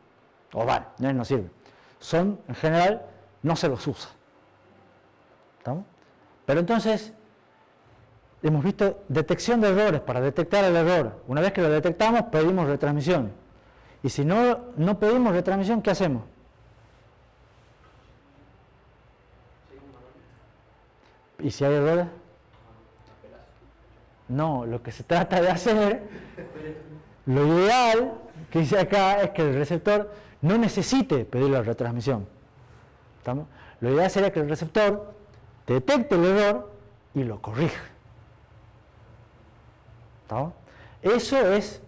O vale, no sirven. Son, en general, no se los usa. ¿Estamos? Pero entonces, hemos visto detección de errores para detectar el error. Una vez que lo detectamos, pedimos retransmisión. Y si no pedimos retransmisión, ¿qué hacemos? ¿Y si hay errores? No, lo que se trata de hacer, lo ideal que dice acá es que el receptor no necesite pedir la retransmisión. ¿Estamos? Lo ideal sería que el receptor detecte el error y lo corrija. ¿Estamos? Eso es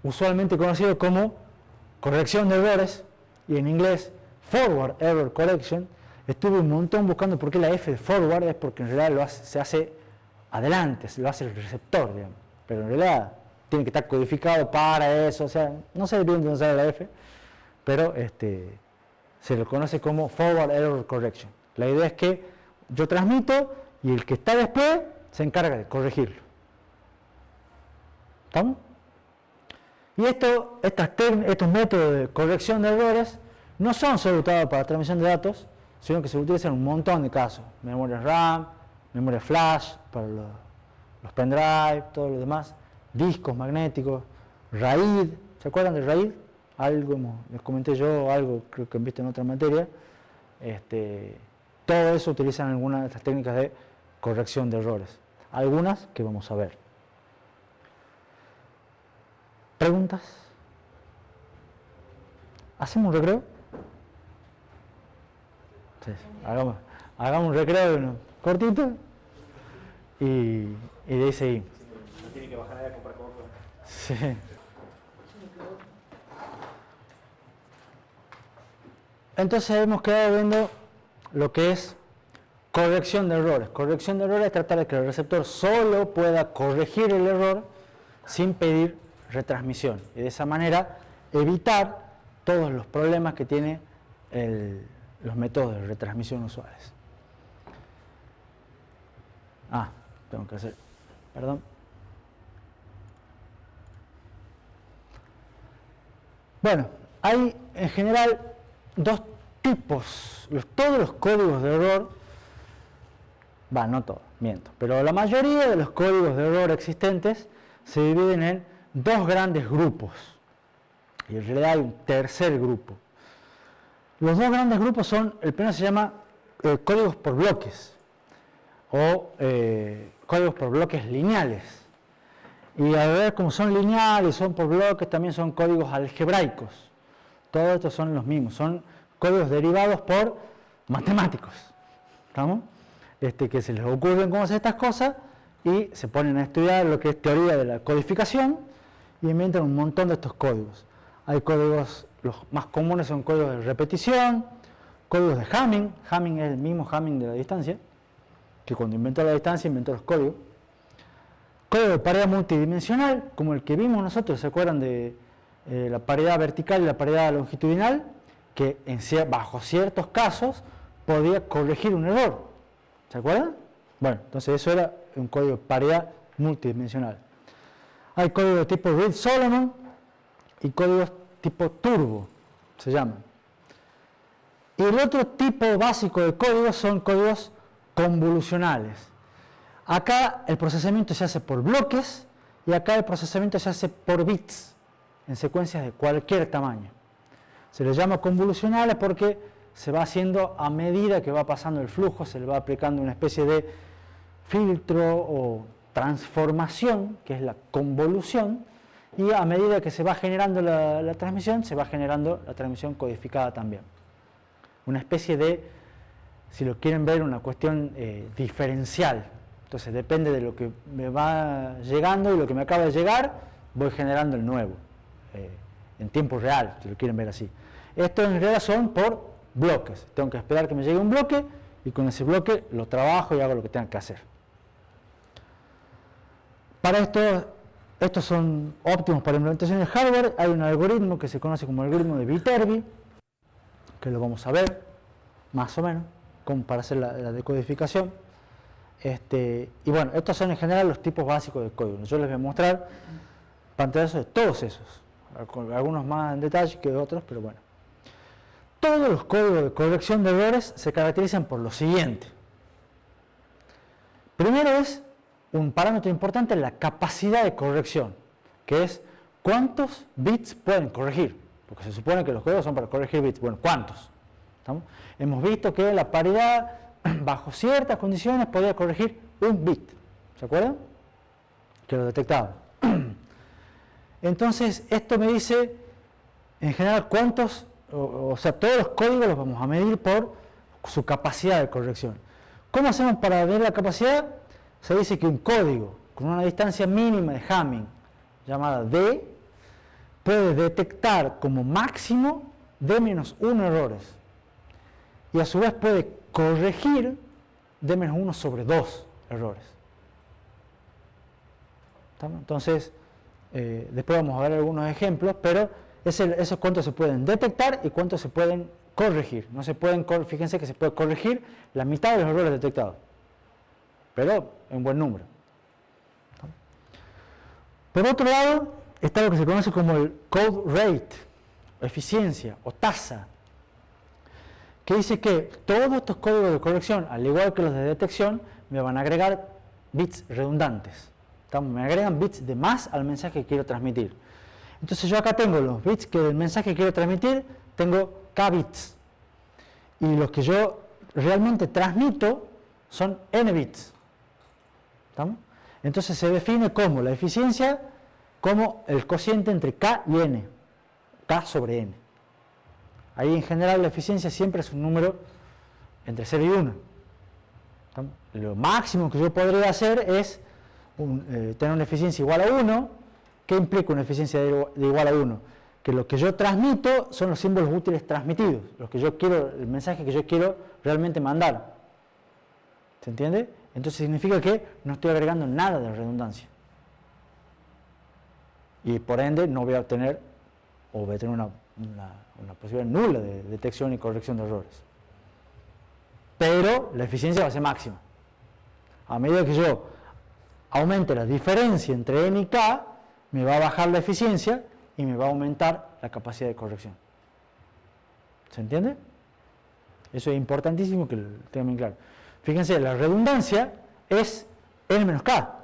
usualmente conocido como corrección de errores, y en inglés Forward Error Correction. Estuve un montón buscando por qué la F de forward, es porque en realidad se hace adelante, lo hace el receptor, digamos. Pero en realidad tiene que estar codificado para eso, o sea, no sé bien dónde sale la F, pero se lo conoce como Forward Error Correction. La idea es que yo transmito y el que está después se encarga de corregirlo. ¿Estamos? Y estos métodos de corrección de errores no son solo utilizados para transmisión de datos, sino que se utilizan en un montón de casos. Memoria RAM, memoria flash, para los pendrive, todo lo demás, discos magnéticos, RAID. ¿Se acuerdan de RAID? Algo, les comenté yo, algo creo que han visto en otra materia. Todo eso utilizan algunas de estas técnicas de corrección de errores. Algunas que vamos a ver. ¿Preguntas? ¿Hacemos un recreo? Sí, hagamos un recreo cortito y de ahí seguimos. No tiene que bajar a comprar coca. Sí. Entonces hemos quedado viendo lo que es corrección de errores. Corrección de errores es tratar de que el receptor solo pueda corregir el error sin pedir retransmisión. Y de esa manera evitar todos los problemas que tiene los métodos de retransmisión usuales. Tengo que hacer, perdón. Bueno, hay en general dos tipos. Todos los códigos de error, no todos, miento, pero la mayoría de los códigos de error existentes se dividen en dos grandes grupos. Y en realidad hay un tercer grupo. Los dos grandes grupos son, el primero se llama códigos por bloques o códigos por bloques lineales. Y a ver, como son lineales, son por bloques, también son códigos algebraicos. Todos estos son los mismos, son códigos derivados por matemáticos. ¿Estamos? Que se les ocurren cómo hacer estas cosas y se ponen a estudiar lo que es teoría de la codificación y inventan un montón de estos códigos. Hay códigos, los más comunes son códigos de repetición, códigos de Hamming. Hamming es el mismo Hamming de la distancia, que cuando inventó la distancia inventó los códigos. Código de paridad multidimensional, como el que vimos nosotros, ¿se acuerdan de la paridad vertical y la paridad longitudinal? Que bajo ciertos casos podía corregir un error. ¿Se acuerdan? Bueno, entonces eso era un código de paridad multidimensional. Hay códigos tipo Reed-Solomon y códigos tipo Turbo, se llaman. Y el otro tipo básico de códigos son códigos convolucionales. Acá el procesamiento se hace por bloques y acá el procesamiento se hace por bits, en secuencias de cualquier tamaño. Se les llama convolucionales porque se va haciendo a medida que va pasando el flujo, se le va aplicando una especie de filtro o transformación, que es la convolución, y a medida que se va generando la transmisión, se va generando la transmisión codificada también. Una especie de, si lo quieren ver, una cuestión diferencial. Entonces depende de lo que me va llegando y lo que me acaba de llegar, voy generando el nuevo, en tiempo real, si lo quieren ver así. Esto en realidad son por bloques. Tengo que esperar que me llegue un bloque y con ese bloque lo trabajo y hago lo que tenga que hacer. Para esto, estos son óptimos para implementación de hardware. Hay un algoritmo que se conoce como el algoritmo de Viterbi, que lo vamos a ver, más o menos, como para hacer la decodificación. Y bueno, estos son en general los tipos básicos de código. Yo les voy a mostrar pantallazos de todos esos, algunos más en detalle que otros, pero bueno. Todos los códigos de corrección de errores se caracterizan por lo siguiente. Primero es un parámetro importante, la capacidad de corrección, que es cuántos bits pueden corregir, porque se supone que los códigos son para corregir bits. Bueno, ¿cuántos? ¿Estamos? Hemos visto que la paridad, bajo ciertas condiciones, podía corregir un bit. ¿Se acuerdan? Que lo detectaba. Entonces, esto me dice, en general, cuántos, o sea, todos los códigos los vamos a medir por su capacidad de corrección. ¿Cómo hacemos para medir la capacidad? Se dice que un código con una distancia mínima de Hamming, llamada D, puede detectar como máximo D-1 errores. Y a su vez puede corregir D-1 sobre 2 errores. ¿Estamos? Entonces, después vamos a ver algunos ejemplos, pero esos cuántos se pueden detectar y cuántos se pueden corregir. No se pueden, fíjense que se puede corregir la mitad de los errores detectados, pero en buen número. Por otro lado, está lo que se conoce como el code rate, eficiencia o tasa, que dice que todos estos códigos de corrección, al igual que los de detección, me van a agregar bits redundantes. Me agregan bits de más al mensaje que quiero transmitir. Entonces yo acá tengo los bits que del mensaje que quiero transmitir, tengo k bits. Y los que yo realmente transmito son n bits. ¿Estamos? Entonces se define como la eficiencia como el cociente entre k y n, k sobre n. Ahí en general la eficiencia siempre es un número entre 0 y 1. ¿Estamos? Lo máximo que yo podría hacer es tener una eficiencia igual a 1. ¿Qué implica una eficiencia de igual a 1? Que lo que yo transmito son los símbolos útiles transmitidos, los que yo quiero, el mensaje que yo quiero realmente mandar. ¿Se entiende? Entonces significa que no estoy agregando nada de redundancia. Y por ende no voy a obtener, o voy a tener una posibilidad nula de detección y corrección de errores. Pero la eficiencia va a ser máxima. A medida que yo aumente la diferencia entre n y k, me va a bajar la eficiencia y me va a aumentar la capacidad de corrección. ¿Se entiende? Eso es importantísimo que lo tengan bien claro. Fíjense, la redundancia es n menos k.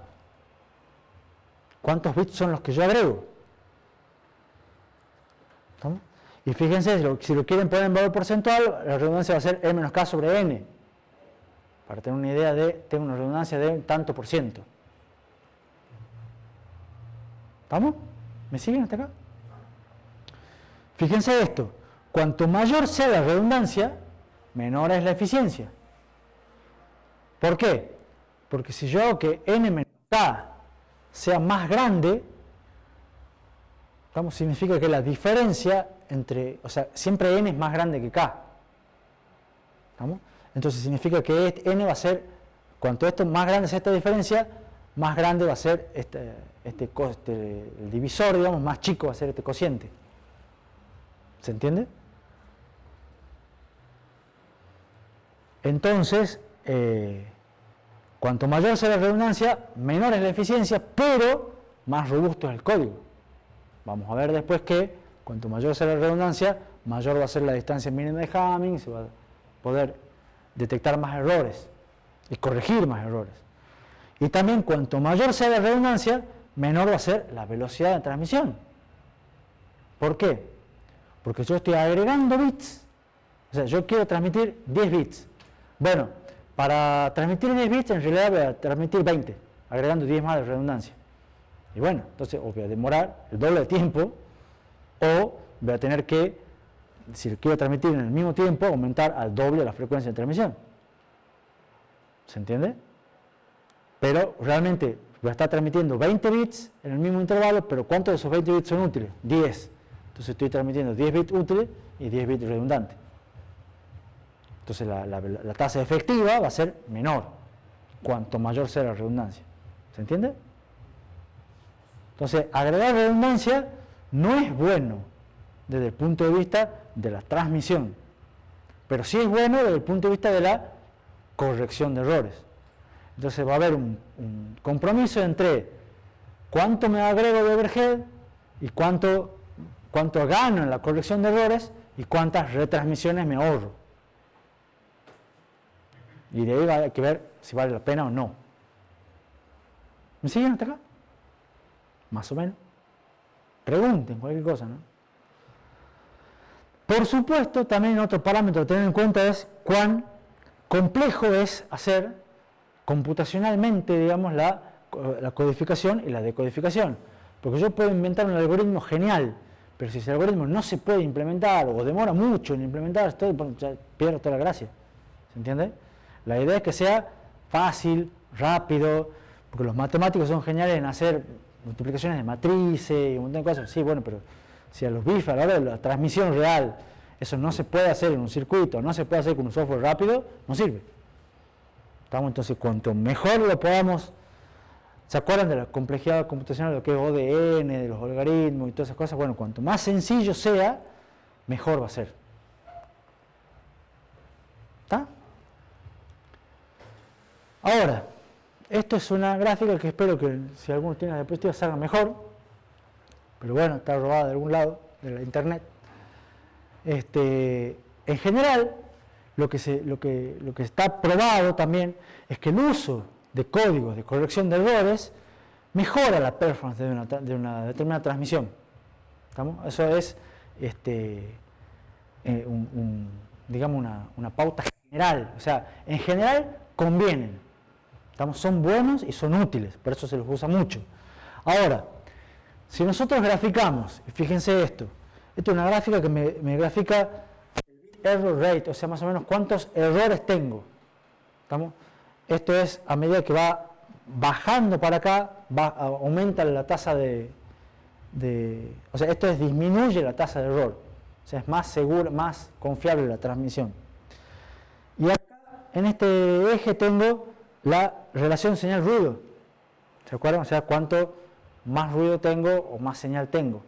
¿Cuántos bits son los que yo agrego? ¿Estamos? Y fíjense, si lo quieren poner en valor porcentual, la redundancia va a ser n menos k sobre n. Para tener una idea de, tengo una redundancia de un tanto por ciento. ¿Estamos? ¿Me siguen hasta acá? Fíjense esto, cuanto mayor sea la redundancia, menor es la eficiencia. ¿Por qué? Porque si yo hago que n menos k sea más grande, ¿estamos? Significa que la diferencia entre, o sea, siempre n es más grande que k. ¿Estamos? Entonces significa que n va a ser, cuanto esto más grande sea esta diferencia, más grande va a ser el divisor, digamos, más chico va a ser este cociente. ¿Se entiende? Entonces, cuanto mayor sea la redundancia, menor es la eficiencia, pero más robusto es el código. Vamos a ver después que cuanto mayor sea la redundancia, mayor va a ser la distancia mínima de Hamming, se va a poder detectar más errores y corregir más errores. Y también cuanto mayor sea la redundancia, menor va a ser la velocidad de transmisión. ¿Por qué? Porque yo estoy agregando bits. O sea, yo quiero transmitir 10 bits. Bueno, para transmitir 10 bits en realidad voy a transmitir 20, agregando 10 más de redundancia. Y bueno, entonces o voy a demorar el doble de tiempo, o voy a tener que, si quiero transmitir en el mismo tiempo, aumentar al doble la frecuencia de transmisión. ¿Se entiende? Pero realmente voy a estar transmitiendo 20 bits en el mismo intervalo, pero ¿cuántos de esos 20 bits son útiles? 10. Entonces estoy transmitiendo 10 bits útiles y 10 bits redundantes. Entonces la tasa efectiva va a ser menor, cuanto mayor sea la redundancia. ¿Se entiende? Entonces, agregar redundancia no es bueno desde el punto de vista de la transmisión, pero sí es bueno desde el punto de vista de la corrección de errores. Entonces va a haber un compromiso entre cuánto me agrego de overhead y cuánto gano en la corrección de errores y cuántas retransmisiones me ahorro. Y de ahí va a que ver si vale la pena o no. ¿Me siguen hasta acá? Más o menos. Pregunten cualquier cosa, ¿no? Por supuesto, también otro parámetro a tener en cuenta es cuán complejo es hacer computacionalmente, digamos, la codificación y la decodificación. Porque yo puedo inventar un algoritmo genial, pero si ese algoritmo no se puede implementar o demora mucho en implementar, ya pierdo toda la gracia. ¿Se entiende? La idea es que sea fácil, rápido, porque los matemáticos son geniales en hacer multiplicaciones de matrices y un montón de cosas. Sí, bueno, pero si a los bits, a la hora de la transmisión real, eso no se puede hacer en un circuito, no se puede hacer con un software rápido, no sirve. Entonces, cuanto mejor lo podamos, ¿se acuerdan de la complejidad computacional, de lo que es ODN, de los algoritmos y todas esas cosas? Bueno, cuanto más sencillo sea, mejor va a ser. ¿Está? Ahora, esto es una gráfica que espero que si alguno tiene la diapositiva salga mejor, pero bueno, está robada de algún lado de la internet. En general, lo que está probado también es que el uso de códigos de corrección de errores mejora la performance de una determinada transmisión. ¿Estamos? Eso es digamos una pauta general. O sea, en general convienen. Son buenos y son útiles, por eso se los usa mucho. Ahora, si nosotros graficamos, y fíjense esto es una gráfica que me grafica el error rate, o sea, más o menos cuántos errores tengo. ¿Estamos? Esto es a medida que va bajando para acá, aumenta la tasa o sea, esto disminuye la tasa de error, o sea, es más seguro, más confiable la transmisión. Y acá, en este eje tengo la relación señal-ruido. ¿Se acuerdan? O sea, cuanto más ruido tengo o más señal tengo.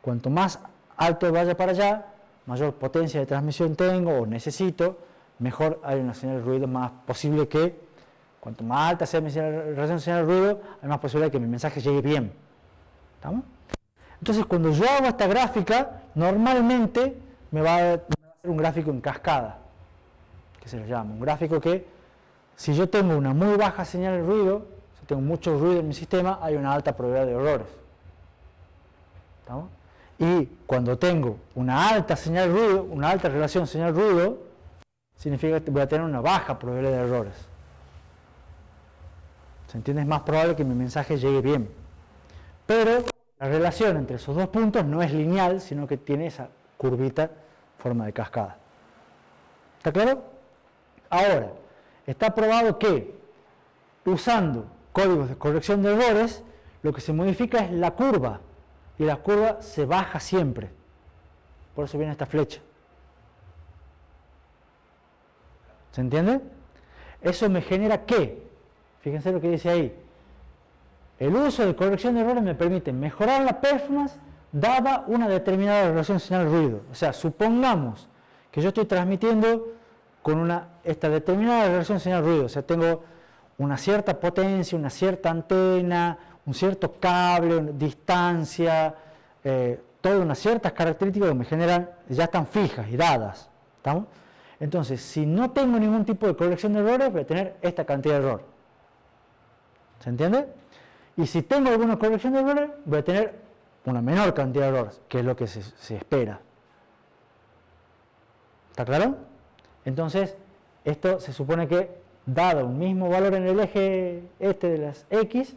Cuanto más alto vaya para allá, mayor potencia de transmisión tengo o necesito, mejor hay una señal de ruido, más posible que, cuanto más alta sea mi relación señal-ruido, hay más posibilidad de que mi mensaje llegue bien. ¿Estamos? Entonces, cuando yo hago esta gráfica, normalmente me va a hacer un gráfico en cascada, que se le llama. Un gráfico que, si yo tengo una muy baja señal de ruido, si tengo mucho ruido en mi sistema, hay una alta probabilidad de errores. ¿Estamos? Y cuando tengo una alta señal de ruido, una alta relación señal-ruido, significa que voy a tener una baja probabilidad de errores. ¿Se entiende? Es más probable que mi mensaje llegue bien. Pero la relación entre esos dos puntos no es lineal, sino que tiene esa curvita en forma de cascada. ¿Está claro? Ahora, está probado que usando códigos de corrección de errores, lo que se modifica es la curva, y la curva se baja siempre. Por eso viene esta flecha. ¿Se entiende? Eso me genera ¿qué? Fíjense lo que dice ahí. El uso de corrección de errores me permite mejorar la performance dada una determinada relación señal-ruido. O sea, supongamos que yo estoy transmitiendo con esta determinada relación señal-ruido. O sea, tengo una cierta potencia, una cierta antena, un cierto cable, distancia, todas unas ciertas características que me generan, ya están fijas y dadas. ¿Estamos? Entonces, si no tengo ningún tipo de corrección de errores, voy a tener esta cantidad de error. ¿Se entiende? Y si tengo alguna corrección de errores, voy a tener una menor cantidad de errores, que es lo que se espera. ¿Está claro? Entonces, esto se supone que, dado un mismo valor en el eje este de las X,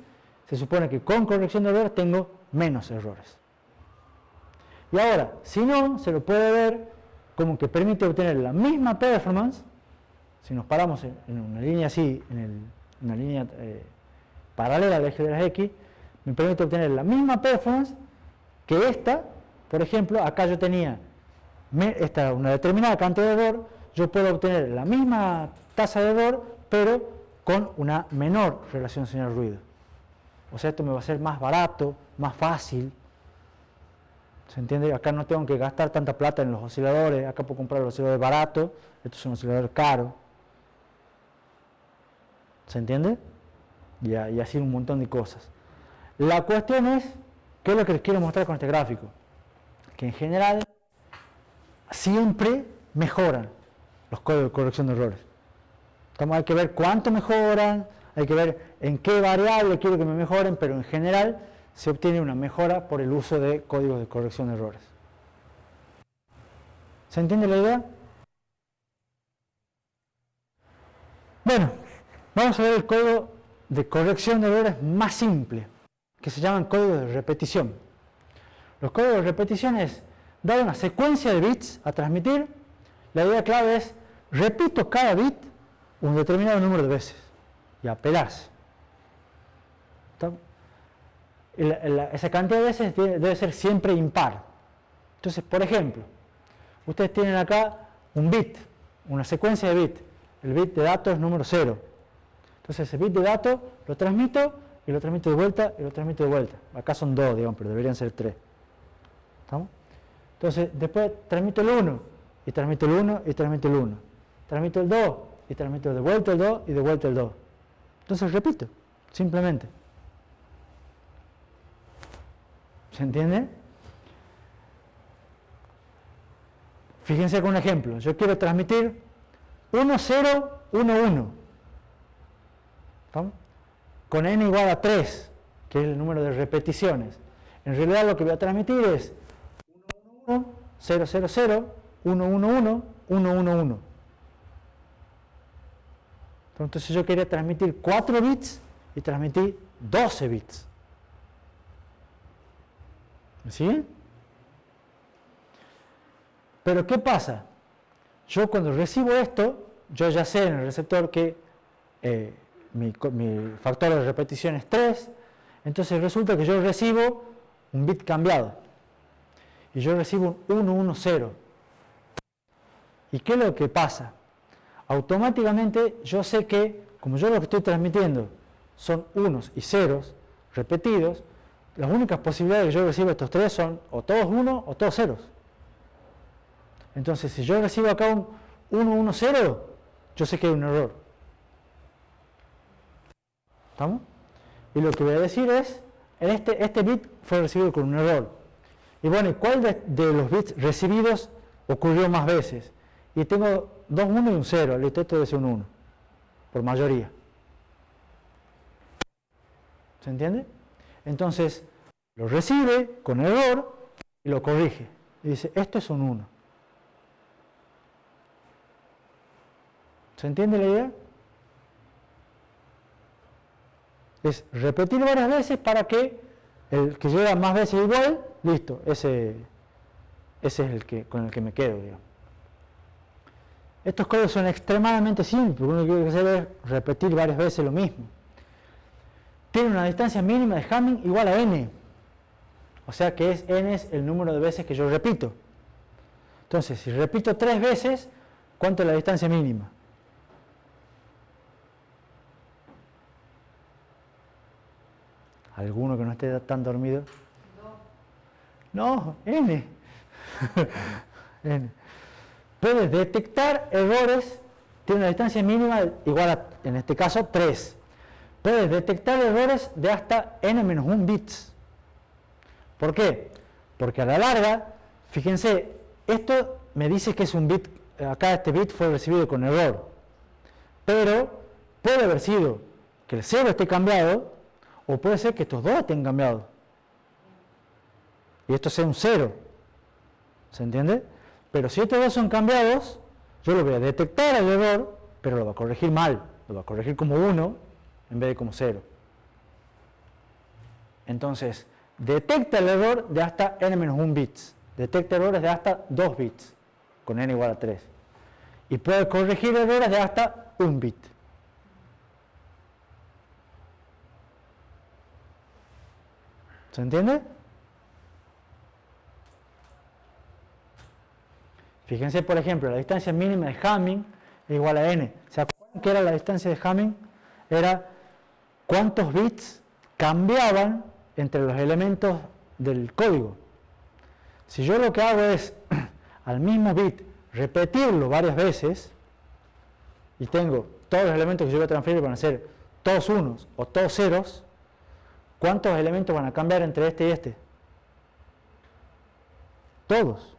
se supone que con corrección de errores tengo menos errores. Y ahora, si no, se lo puede ver como que permite obtener la misma performance, si nos paramos en una línea así, en una línea paralela al eje de las X, me permite obtener la misma performance que esta. Por ejemplo, acá yo tenía una determinada cantidad de error, yo puedo obtener la misma tasa de error, pero con una menor relación señal-ruido. O sea, esto me va a ser más barato, más fácil. ¿Se entiende? Acá no tengo que gastar tanta plata en los osciladores, acá puedo comprar los osciladores baratos, estos son osciladores caros. ¿Se entiende? Y así un montón de cosas. La cuestión es, ¿qué es lo que les quiero mostrar con este gráfico? Que en general siempre mejoran los códigos de corrección de errores. Entonces hay que ver cuánto mejoran, hay que ver en qué variable quiero que me mejoren, pero en general se obtiene una mejora por el uso de códigos de corrección de errores. ¿Se entiende la idea? Bueno, vamos a ver el código de corrección de errores más simple, que se llaman códigos de repetición. Los códigos de repetición es dar una secuencia de bits a transmitir. La idea clave es, repito cada bit un determinado número de veces y apelarse. Esa cantidad de veces debe ser siempre impar. Entonces, por ejemplo, ustedes tienen acá un bit, una secuencia de bits. El bit de datos es número 0. Entonces, ese bit de datos lo transmito y lo transmito de vuelta y lo transmito de vuelta. Acá son 2, digamos, pero deberían ser 3. ¿Estamos? Entonces, después transmito el 1 y transmito el 1 y transmito el 1. Transmito el 2 y transmito de vuelta el 2 y de vuelta el 2. Entonces, repito, simplemente. ¿Se entiende? Fíjense con un ejemplo. Yo quiero transmitir 1, 0, 1, 1. ¿Estamos? Con n igual a 3, que es el número de repeticiones. En realidad lo que voy a transmitir es 1, 1, 1, 0, 0, 0, 1, 1, 1, 1, 1, 1. Entonces yo quería transmitir 4 bits y transmití 12 bits. ¿Sí? Pero ¿qué pasa? Yo cuando recibo esto, yo ya sé en el receptor que mi factor de repetición es 3, entonces resulta que yo recibo un bit cambiado. Y yo recibo un 1, 1, 0. ¿Y qué es lo que pasa? Automáticamente yo sé que, como yo lo que estoy transmitiendo son unos y ceros repetidos, las únicas posibilidades de que yo reciba estos 3 son o todos 1 o todos ceros. Entonces, si yo recibo acá un 1, 1, 0, yo sé que hay un error. ¿Estamos? Y lo que voy a decir es, este bit fue recibido con un error. Y bueno, ¿cuál de los bits recibidos ocurrió más veces? Y tengo 2 1 y un 0, listo, esto debe ser un 1, por mayoría. ¿Se entiende? Entonces, lo recibe con error y lo corrige. Y dice, esto es un 1. ¿Se entiende la idea? Es repetir varias veces para que el que llega más veces igual, listo, ese es el que, con el que me quedo, digamos. Estos códigos son extremadamente simples, porque uno quiere hacer es repetir varias veces lo mismo. Tiene una distancia mínima de Hamming igual a n. O sea que n es el número de veces que yo repito. Entonces, si repito 3 veces, ¿cuánto es la distancia mínima? ¿Alguno que no esté tan dormido? No, n. N. Puede detectar errores, tiene una distancia mínima igual a, en este caso, 3. puede detectar errores de hasta n-1 bits. ¿Por qué? Porque a la larga, fíjense, esto me dice que es un bit, acá este bit fue recibido con error, pero puede haber sido que el 0 esté cambiado, o puede ser que estos dos estén cambiados, y esto sea un 0, ¿se entiende? Pero si estos dos son cambiados, yo lo voy a detectar el error, pero lo voy a corregir mal, lo voy a corregir como 1 en vez de como 0. Entonces, detecta el error de hasta n-1 bits, detecta errores de hasta 2 bits, con n igual a 3, y puede corregir errores de hasta 1 bit. ¿Se entiende? Fíjense, por ejemplo, la distancia mínima de Hamming es igual a n. ¿Se acuerdan que era la distancia de Hamming? Era cuántos bits cambiaban entre los elementos del código. Si yo lo que hago es al mismo bit repetirlo varias veces y tengo todos los elementos que yo voy a transferir van a ser todos unos o todos ceros, ¿cuántos elementos van a cambiar entre este y este? Todos.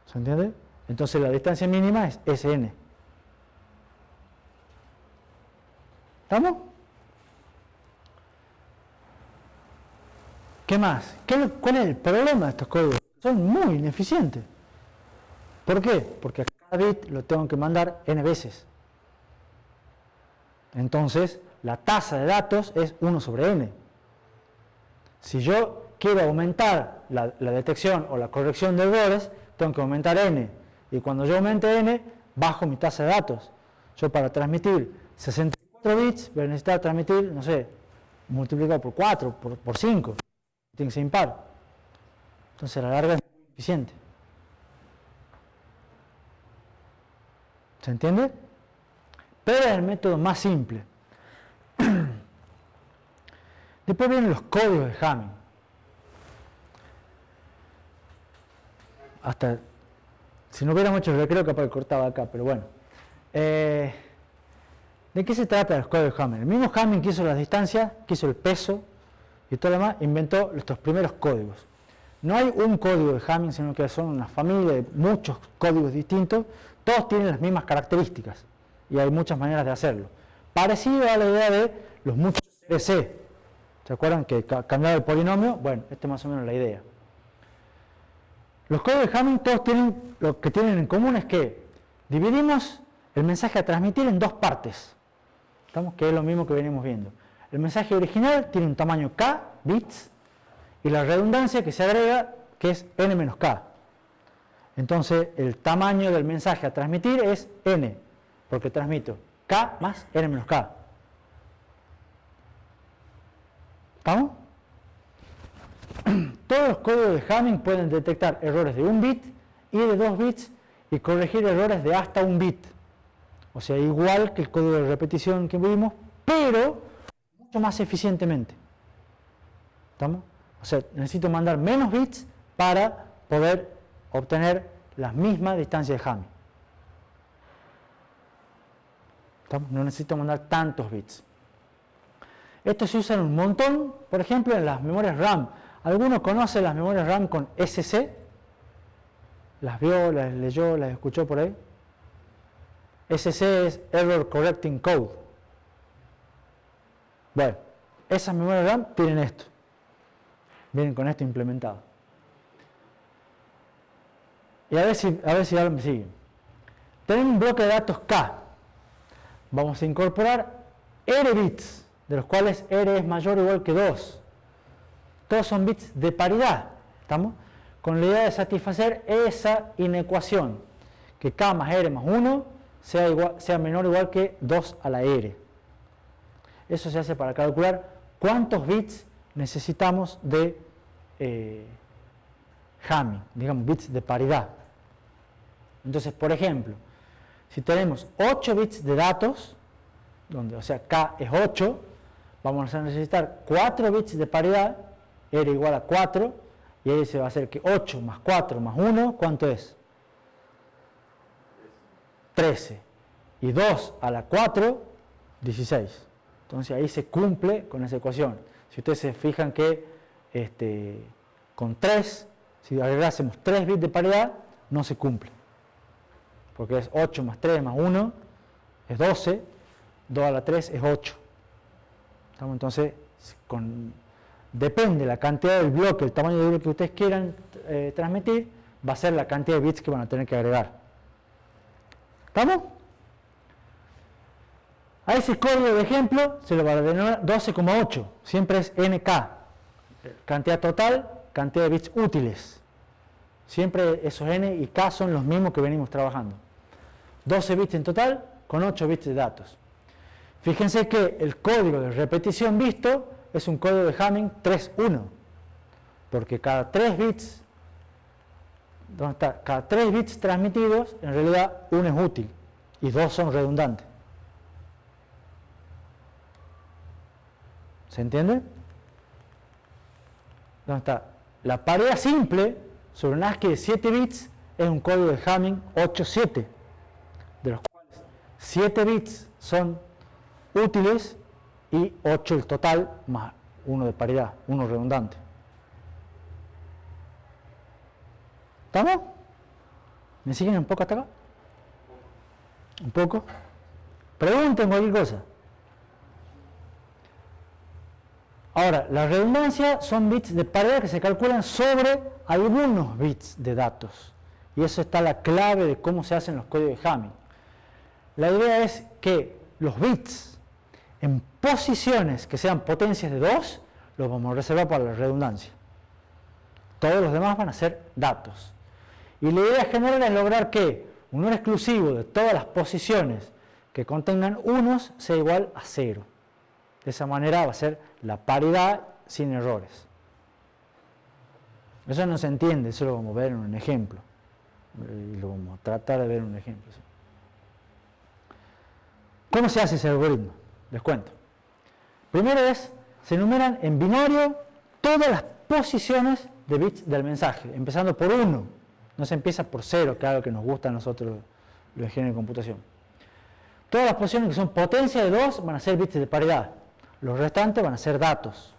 ¿Se entiende? Entonces la distancia mínima es Sn. ¿Estamos? ¿Qué más? ¿Cuál es el problema de estos códigos? Son muy ineficientes. ¿Por qué? Porque a cada bit lo tengo que mandar n veces. Entonces, la tasa de datos es 1 sobre n. Si yo quiero aumentar la detección o la corrección de errores, tengo que aumentar n. Y cuando yo aumente n, bajo mi tasa de datos. Yo para transmitir 64 bits voy a necesitar transmitir, no sé, multiplicado por 4, por 5. Tiene que ser impar. Entonces a la larga es muy eficiente. ¿Se entiende? Pero es el método más simple. Después vienen los códigos de Hamming. Hasta, si no hubiéramos hecho el recreo, capaz que cortaba acá, pero bueno. ¿De qué se trata los códigos de Hamming? El mismo Hamming que hizo las distancias, que hizo el peso y todo lo demás, inventó estos primeros códigos. No hay un código de Hamming, sino que son una familia de muchos códigos distintos, todos tienen las mismas características y hay muchas maneras de hacerlo. Parecido a la idea de los muchos CDC. ¿Se acuerdan que cambiaba el polinomio? Bueno, esta es más o menos la idea. Los códigos de Hamming todos tienen, lo que tienen en común es que dividimos el mensaje a transmitir en dos partes. ¿Estamos? Que es lo mismo que venimos viendo. El mensaje original tiene un tamaño k, bits, y la redundancia que se agrega, que es n-k. Entonces, el tamaño del mensaje a transmitir es n, porque transmito k más n-k. ¿Estamos? Todos los códigos de Hamming pueden detectar errores de 1 bit y de 2 bits y corregir errores de hasta 1 bit. O sea, igual que el código de repetición que vimos, pero mucho más eficientemente. ¿Estamos? O sea, necesito mandar menos bits para poder obtener la misma distancia de Hamming. ¿Estamos? No necesito mandar tantos bits. Esto se usa en un montón, por ejemplo, en las memorias RAM. ¿Alguno conoce las memorias RAM con SC? ¿Las vio, las leyó, las escuchó por ahí? SC es Error Correcting Code. Bueno, esas memorias RAM tienen esto. Vienen con esto implementado. Y a ver si ahora me siguen. Tenemos un bloque de datos K. Vamos a incorporar R bits, de los cuales R es mayor o igual que 2. Todos son bits de paridad. ¿Estamos? Con la idea de satisfacer esa inecuación. Que K más R más 1 sea menor o igual que 2 a la R. Eso se hace para calcular cuántos bits necesitamos de Hamming, digamos bits de paridad. Entonces, por ejemplo, si tenemos 8 bits de datos, o sea, K es 8, vamos a necesitar 4 bits de paridad, R igual a 4, y ahí se va a hacer que 8 más 4 más 1, ¿cuánto es? 13. Y 2 a la 4, 16. Entonces ahí se cumple con esa ecuación. Si ustedes se fijan que con 3, si agregásemos 3 bits de paridad, no se cumple. Porque es 8 más 3 más 1 es 12, 2 a la 3 es 8. Entonces, depende la cantidad del bloque, el tamaño del bloque que ustedes quieran transmitir, va a ser la cantidad de bits que van a tener que agregar. ¿Estamos? A ese código de ejemplo se le va a denominar 12,8, siempre es NK, cantidad total, cantidad de bits útiles. Siempre esos N y K son los mismos que venimos trabajando. 12 bits en total con 8 bits de datos. Fíjense que el código de repetición visto es un código de Hamming 3.1, porque cada 3 bits, ¿dónde está? Cada 3 bits transmitidos, en realidad uno es útil y 2 son redundantes. ¿Se entiende? ¿Dónde está? La paridad simple sobre un ASCII de 7 bits es un código de Hamming 8.7, de los cuales 7 bits son útiles y 8 el total más 1 de paridad, 1 redundante. ¿Estamos? ¿Me siguen un poco hasta acá? ¿Un poco? Pregunten cualquier cosa. Ahora, la redundancia son bits de paridad que se calculan sobre algunos bits de datos. Y eso está la clave de cómo se hacen los códigos de Hamming. La idea es que los bits en posiciones que sean potencias de 2, los vamos a reservar para la redundancia. Todos los demás van a ser datos. Y la idea general es lograr que un número exclusivo de todas las posiciones que contengan unos sea igual a 0. De esa manera va a ser la paridad sin errores. Eso no se entiende, eso lo vamos a ver en un ejemplo. Y lo vamos a tratar de ver en un ejemplo. ¿Sí? ¿Cómo se hace ese algoritmo? Les cuento. Primero se enumeran en binario todas las posiciones de bits del mensaje, empezando por 1. No se empieza por 0, que es algo que nos gusta a nosotros los ingenieros de computación. Todas las posiciones que son potencia de 2 van a ser bits de paridad. Los restantes van a ser datos.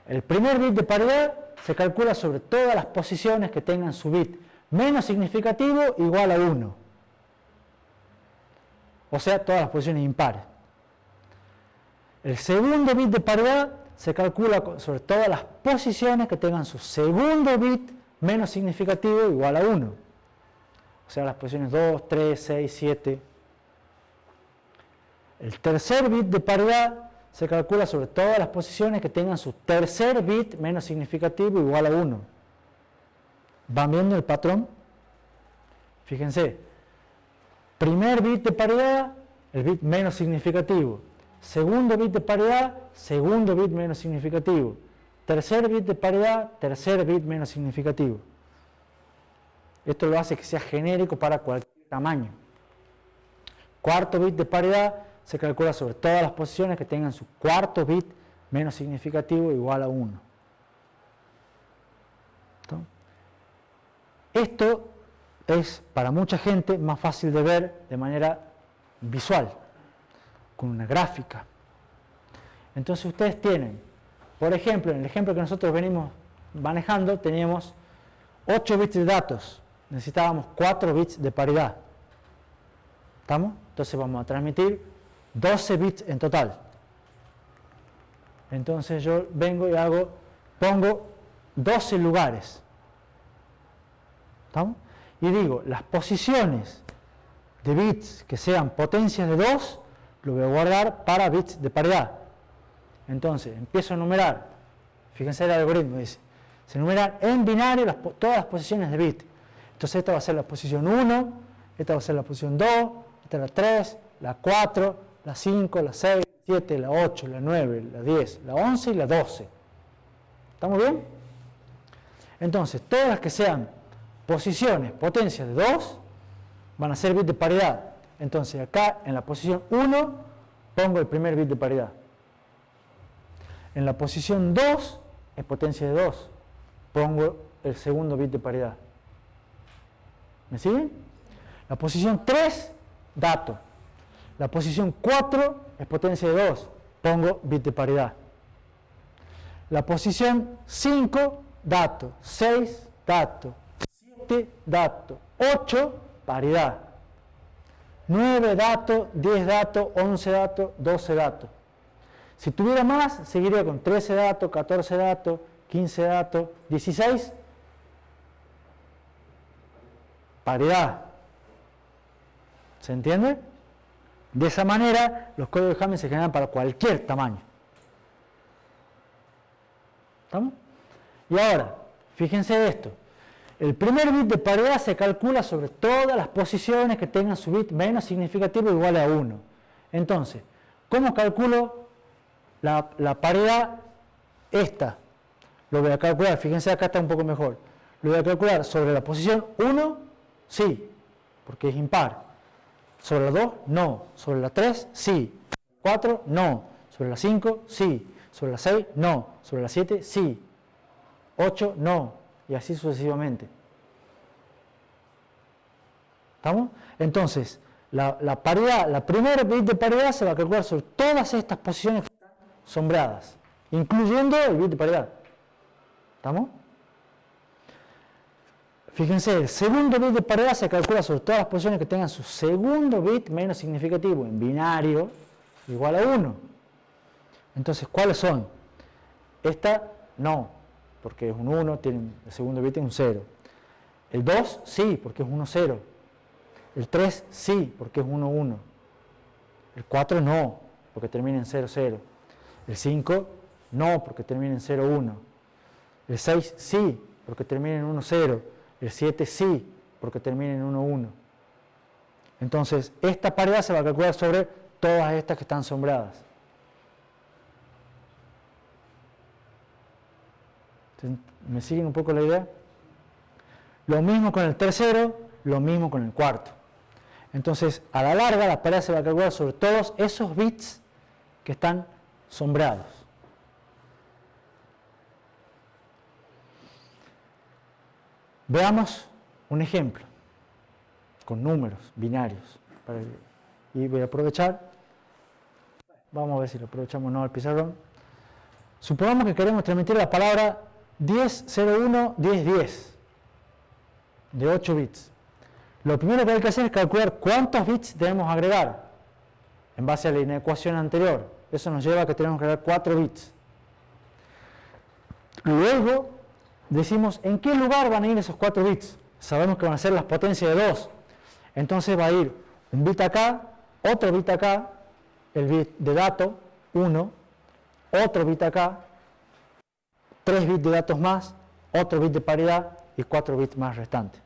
El primer bit de paridad se calcula sobre todas las posiciones que tengan su bit menos significativo igual a 1. O sea, todas las posiciones impares. El segundo bit de paridad se calcula sobre todas las posiciones que tengan su segundo bit menos significativo igual a 1. O sea, las posiciones 2, 3, 6, 7. El tercer bit de paridad se calcula sobre todas las posiciones que tengan su tercer bit menos significativo igual a 1. ¿Van viendo el patrón? Fíjense. Primer bit de paridad, el bit menos significativo. Segundo bit de paridad, segundo bit menos significativo. Tercer bit de paridad, tercer bit menos significativo. Esto lo hace que sea genérico para cualquier tamaño. Cuarto bit de paridad se calcula sobre todas las posiciones que tengan su cuarto bit menos significativo igual a 1. Esto es para mucha gente más fácil de ver de manera visual, con una gráfica. Entonces ustedes tienen, por ejemplo, en el ejemplo que nosotros venimos manejando, teníamos 8 bits de datos, necesitábamos 4 bits de paridad. ¿Estamos? Entonces vamos a transmitir 12 bits en total. Entonces yo vengo y pongo 12 lugares. ¿Estamos? Y digo, las posiciones de bits que sean potencias de 2, lo voy a guardar para bits de paridad. Entonces, empiezo a numerar. Fíjense el algoritmo, dice. Se enumeran en binario todas las posiciones de bit. Entonces, esta va a ser la posición 1, esta va a ser la posición 2, esta es la 3, la 4, la 5, la 6, la 7, la 8, la 9, la 10, la 11 y la 12. ¿Estamos bien? Entonces, todas las que sean posiciones, potencias de 2, van a ser bits de paridad. Entonces, acá en la posición 1, pongo el primer bit de paridad. En la posición 2, es potencia de 2, pongo el segundo bit de paridad. ¿Me siguen? La posición 3, dato. La posición 4 es potencia de 2, pongo bit de paridad. La posición 5, dato, 6, dato, 7, dato, 8, paridad. 9 datos, 10 datos, 11 datos, 12 datos. Si tuviera más, seguiría con 13 datos, 14 datos, 15 datos, 16, paridad. ¿Se entiende? De esa manera, los códigos de Hamming se generan para cualquier tamaño. ¿Estamos? Y ahora, fíjense esto. El primer bit de paridad se calcula sobre todas las posiciones que tengan su bit menos significativo o igual a 1. Entonces, ¿cómo calculo la paridad? Esta. Lo voy a calcular, fíjense acá está un poco mejor. Lo voy a calcular sobre la posición 1, sí, porque es impar. Sobre la 2, no. Sobre la 3, sí. 4, no. Sobre la 5, sí. Sobre la 6, no. Sobre la 7, sí. 8, no. Y así sucesivamente. ¿Estamos? Entonces, la paridad, la primera bit de paridad se va a calcular sobre todas estas posiciones sombreadas, incluyendo el bit de paridad. ¿Estamos? Fíjense, el segundo bit de paridad se calcula sobre todas las posiciones que tengan su segundo bit menos significativo en binario igual a 1. Entonces, ¿cuáles son? Esta no, porque es un 1, tiene el segundo bit es un 0. El 2 sí, porque es 1, 0. El 3 sí, porque es 1, 1. El 4 no, porque termina en 0, 0. El 5 no, porque termina en 0, 1. El 6 sí, porque termina en 1, 0. El 7 sí, porque termina en 1, 1. Entonces, esta paridad se va a calcular sobre todas estas que están sombreadas. ¿Me siguen un poco la idea? Lo mismo con el tercero, lo mismo con el cuarto. Entonces, a la larga, la paridad se va a calcular sobre todos esos bits que están sombreados. Veamos un ejemplo con números binarios. Y voy a aprovechar, vamos a ver si lo aprovechamos o no al pizarrón. Supongamos que queremos transmitir la palabra 1001, 1010 de 8 bits. Lo primero que hay que hacer es calcular cuántos bits debemos agregar en base a la ecuación anterior. Eso nos lleva a que tenemos que agregar 4 bits. Luego decimos en qué lugar van a ir esos 4 bits. Sabemos que van a ser las potencias de 2. Entonces va a ir un bit acá, otro bit acá, el bit de dato, 1, otro bit acá, 3 bits de datos más, otro bit de paridad y 4 bits más restantes.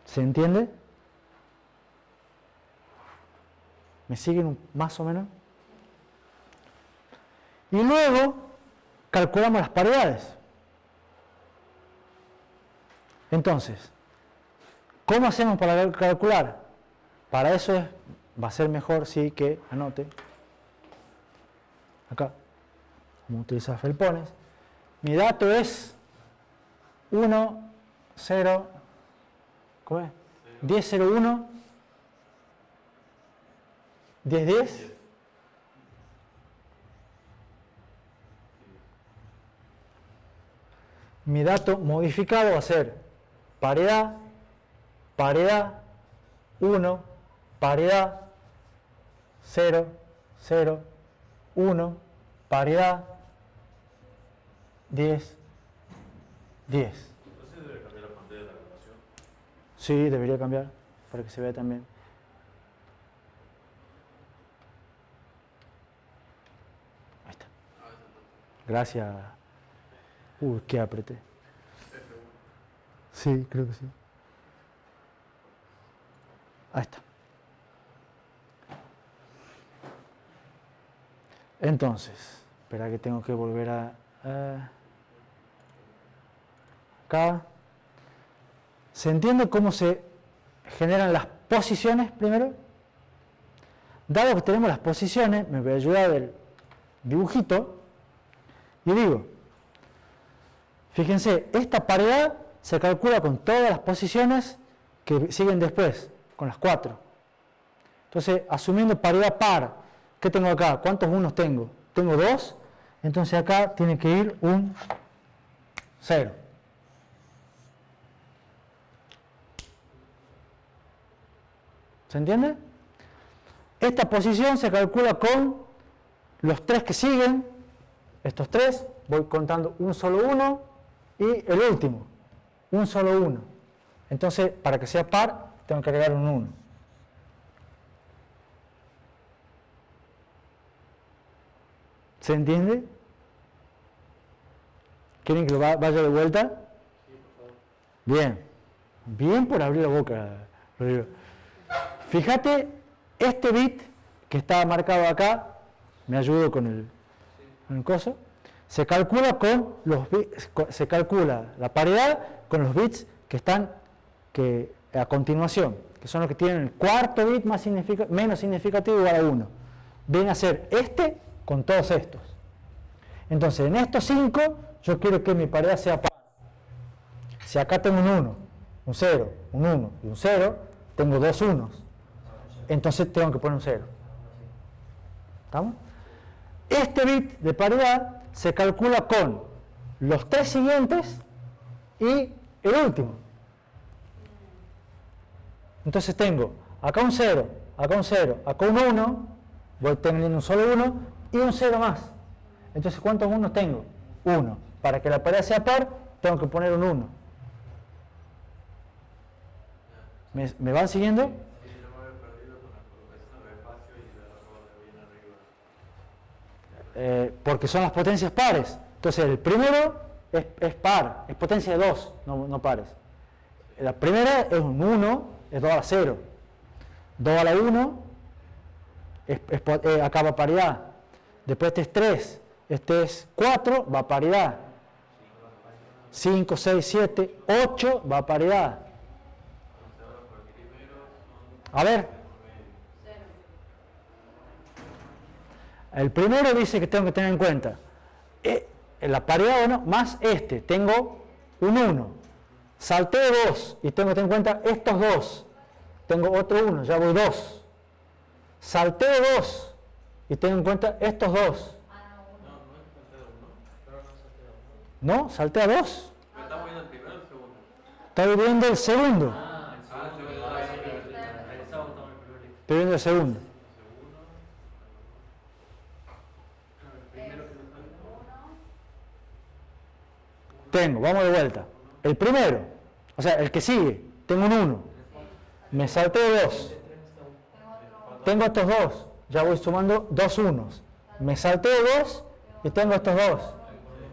¿Se entiende? ¿Me siguen más o menos? Y luego calculamos las paridades. Entonces, ¿cómo hacemos para calcular? Para eso va a ser mejor sí que anote. Acá, vamos a utilizar felpones. Mi dato es 1, 0, ¿cómo es? 1001, 1010. Mi dato modificado va a ser paridad, paridad, 1, paridad, 0, 0, 1, paridad, 10, 10. Entonces debe cambiar la pantalla de la grabación. Sí, debería cambiar para que se vea también. Ahí está. Gracias. ¿Qué apreté? Sí, creo que sí. Ahí está. Entonces, espera que tengo que volver a acá. ¿Se entiende cómo se generan las posiciones primero? Dado que tenemos las posiciones, me voy a ayudar del dibujito y digo, fíjense, esta paridad se calcula con todas las posiciones que siguen después, con las 4. Entonces, asumiendo paridad par ¿Qué tengo acá? ¿Cuántos unos tengo? Tengo 2, entonces acá tiene que ir un 0. ¿Se entiende? Esta posición se calcula con los 3 que siguen, estos 3, voy contando un solo 1 y el último, un solo 1. Entonces, para que sea par, tengo que agregar un 1. ¿Se entiende? ¿Quieren que lo vaya de vuelta? Sí, por favor. Bien. Bien por abrir la boca, Rodrigo. Fíjate, este bit que está marcado acá, me ayudo con el coso, se calcula con los bits, se calcula la paridad con los bits que están a continuación, que son los que tienen el cuarto bit menos significativo igual a 1. Viene a ser este con todos estos. Entonces, en estos 5, yo quiero que mi paridad sea par. Si acá tengo un 1, un 0, un 1 y un 0, tengo 2 unos. Entonces tengo que poner un 0. ¿Estamos? Este bit de paridad se calcula con los 3 siguientes y el último. Entonces tengo acá un 0, acá un 0, acá un 1, voy teniendo un solo 1 y un 0 más. Entonces, ¿cuántos unos tengo? 1. Para que la paridad sea par, tengo que poner un 1. ¿Me van siguiendo? Porque son las potencias pares. Entonces, el primero es par, es potencia de 2, no pares. La primera es un 1, es 2 a la 0. 2 a la 1, acá va paridad. Después este es 3, este es 4, va a paridad. 5, 6, 7, 8, va a paridad. A ver. El primero dice que tengo que tener en cuenta la paridad 1 más este. Tengo un 1. Salté 2 y tengo que tener en cuenta estos 2. Tengo otro 1, ya voy 2. Salté 2 y tengo en cuenta estos 2. No, salté a 2. ¿Estamos viendo el primero o el segundo? Estoy viendo el segundo. Ah, el segundo. Estoy viendo el segundo. Tengo, vamos de vuelta. El primero, o sea, el que sigue, tengo un 1. Me salté 2. Tengo estos 2. Ya voy sumando 2 unos. Me salté 2 y tengo estos 2.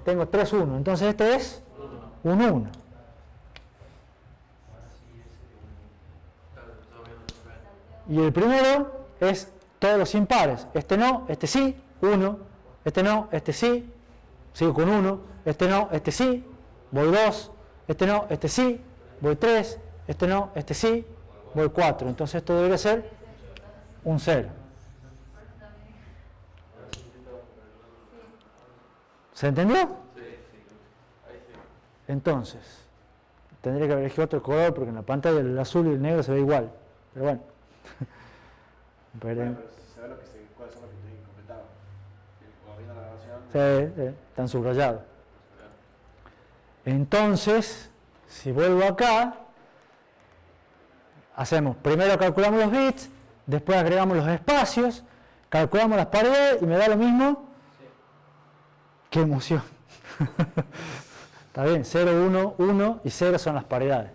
Tengo 3 1. Entonces este es un 1. Y el primero es todos los impares. Este no, este sí, 1. Este no, este sí, sigo con 1. Este no, este sí, voy 2. Este no, este sí, voy 3. Este no, este sí, voy 4. Entonces esto debería ser un 0. ¿Se entendió? Entonces, tendría que haber elegido otro color porque en la pantalla el azul y el negro se ve igual. Pero bueno. Pero se ve cuáles son los que estoy completado. Cuando viene la grabación. Sí, están subrayados. Entonces, si vuelvo acá, hacemos, primero calculamos los bits, después agregamos los espacios, calculamos las paredes y me da lo mismo. ¡Qué emoción! Está bien, 0, 1, 1 y 0 son las paridades.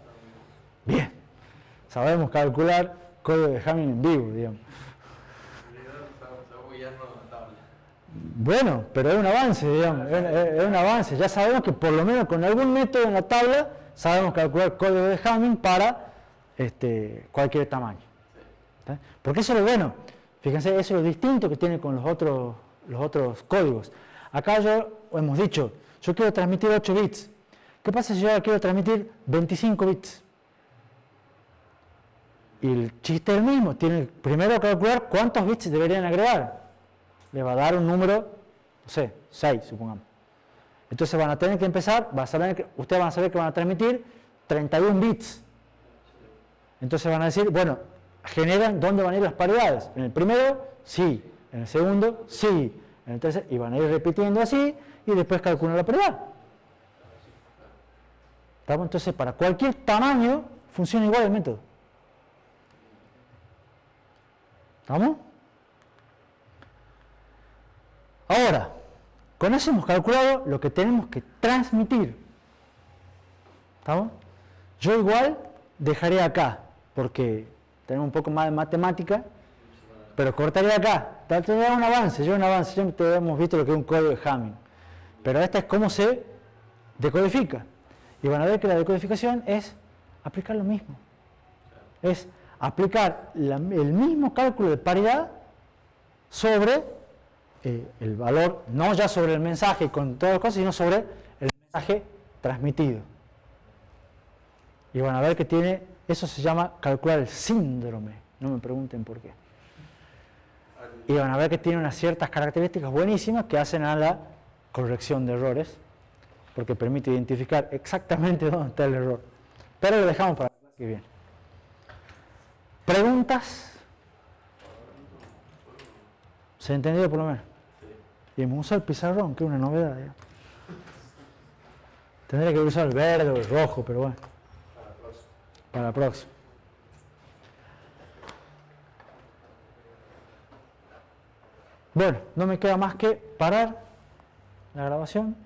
Bien, sabemos calcular código de Hamming en vivo, digamos. Bueno, pero es un avance, digamos, es un avance. Ya sabemos que por lo menos con algún método en la tabla sabemos calcular código de Hamming para cualquier tamaño. ¿Sí? Porque eso es lo bueno. Fíjense, eso es lo distinto que tiene con los otros códigos. Acá hemos dicho, yo quiero transmitir 8 bits. ¿Qué pasa si yo ahora quiero transmitir 25 bits? Y el chiste es el mismo. Tiene primero que calcular cuántos bits deberían agregar. Le va a dar un número, no sé, 6, supongamos. Entonces van a tener que empezar, ustedes van a saber que van a transmitir 31 bits. Entonces van a decir, bueno, generan dónde van a ir las paridades. En el primero, sí. en el segundo, sí, en el tercer, y van a ir repitiendo así, y después calculan la paridad. ¿Estamos? Entonces, para cualquier tamaño, funciona igual el método. ¿Estamos? Ahora, con eso hemos calculado lo que tenemos que transmitir. ¿Estamos? Yo igual dejaré acá, porque tenemos un poco más de matemática, pero cortaré acá. Te voy a dar un avance, ya te hemos visto lo que es un código de Hamming. Pero esta es cómo se decodifica. Y van a ver que la decodificación es aplicar lo mismo. Es aplicar el mismo cálculo de paridad sobre el valor, no ya sobre el mensaje con todas las cosas, sino sobre el mensaje transmitido. Y van a ver que tiene, eso se llama calcular el síndrome, no me pregunten por qué. Y van a ver que tiene unas ciertas características buenísimas que hacen a la corrección de errores, porque permite identificar exactamente dónde está el error. Pero lo dejamos para la clase que viene. ¿Preguntas? ¿Se ha entendido por lo menos? Y hemos usado el pizarrón, que es una novedad. ¿Ya? Tendría que usar el verde o el rojo, pero bueno. Para la próxima. Bueno, no me queda más que parar la grabación.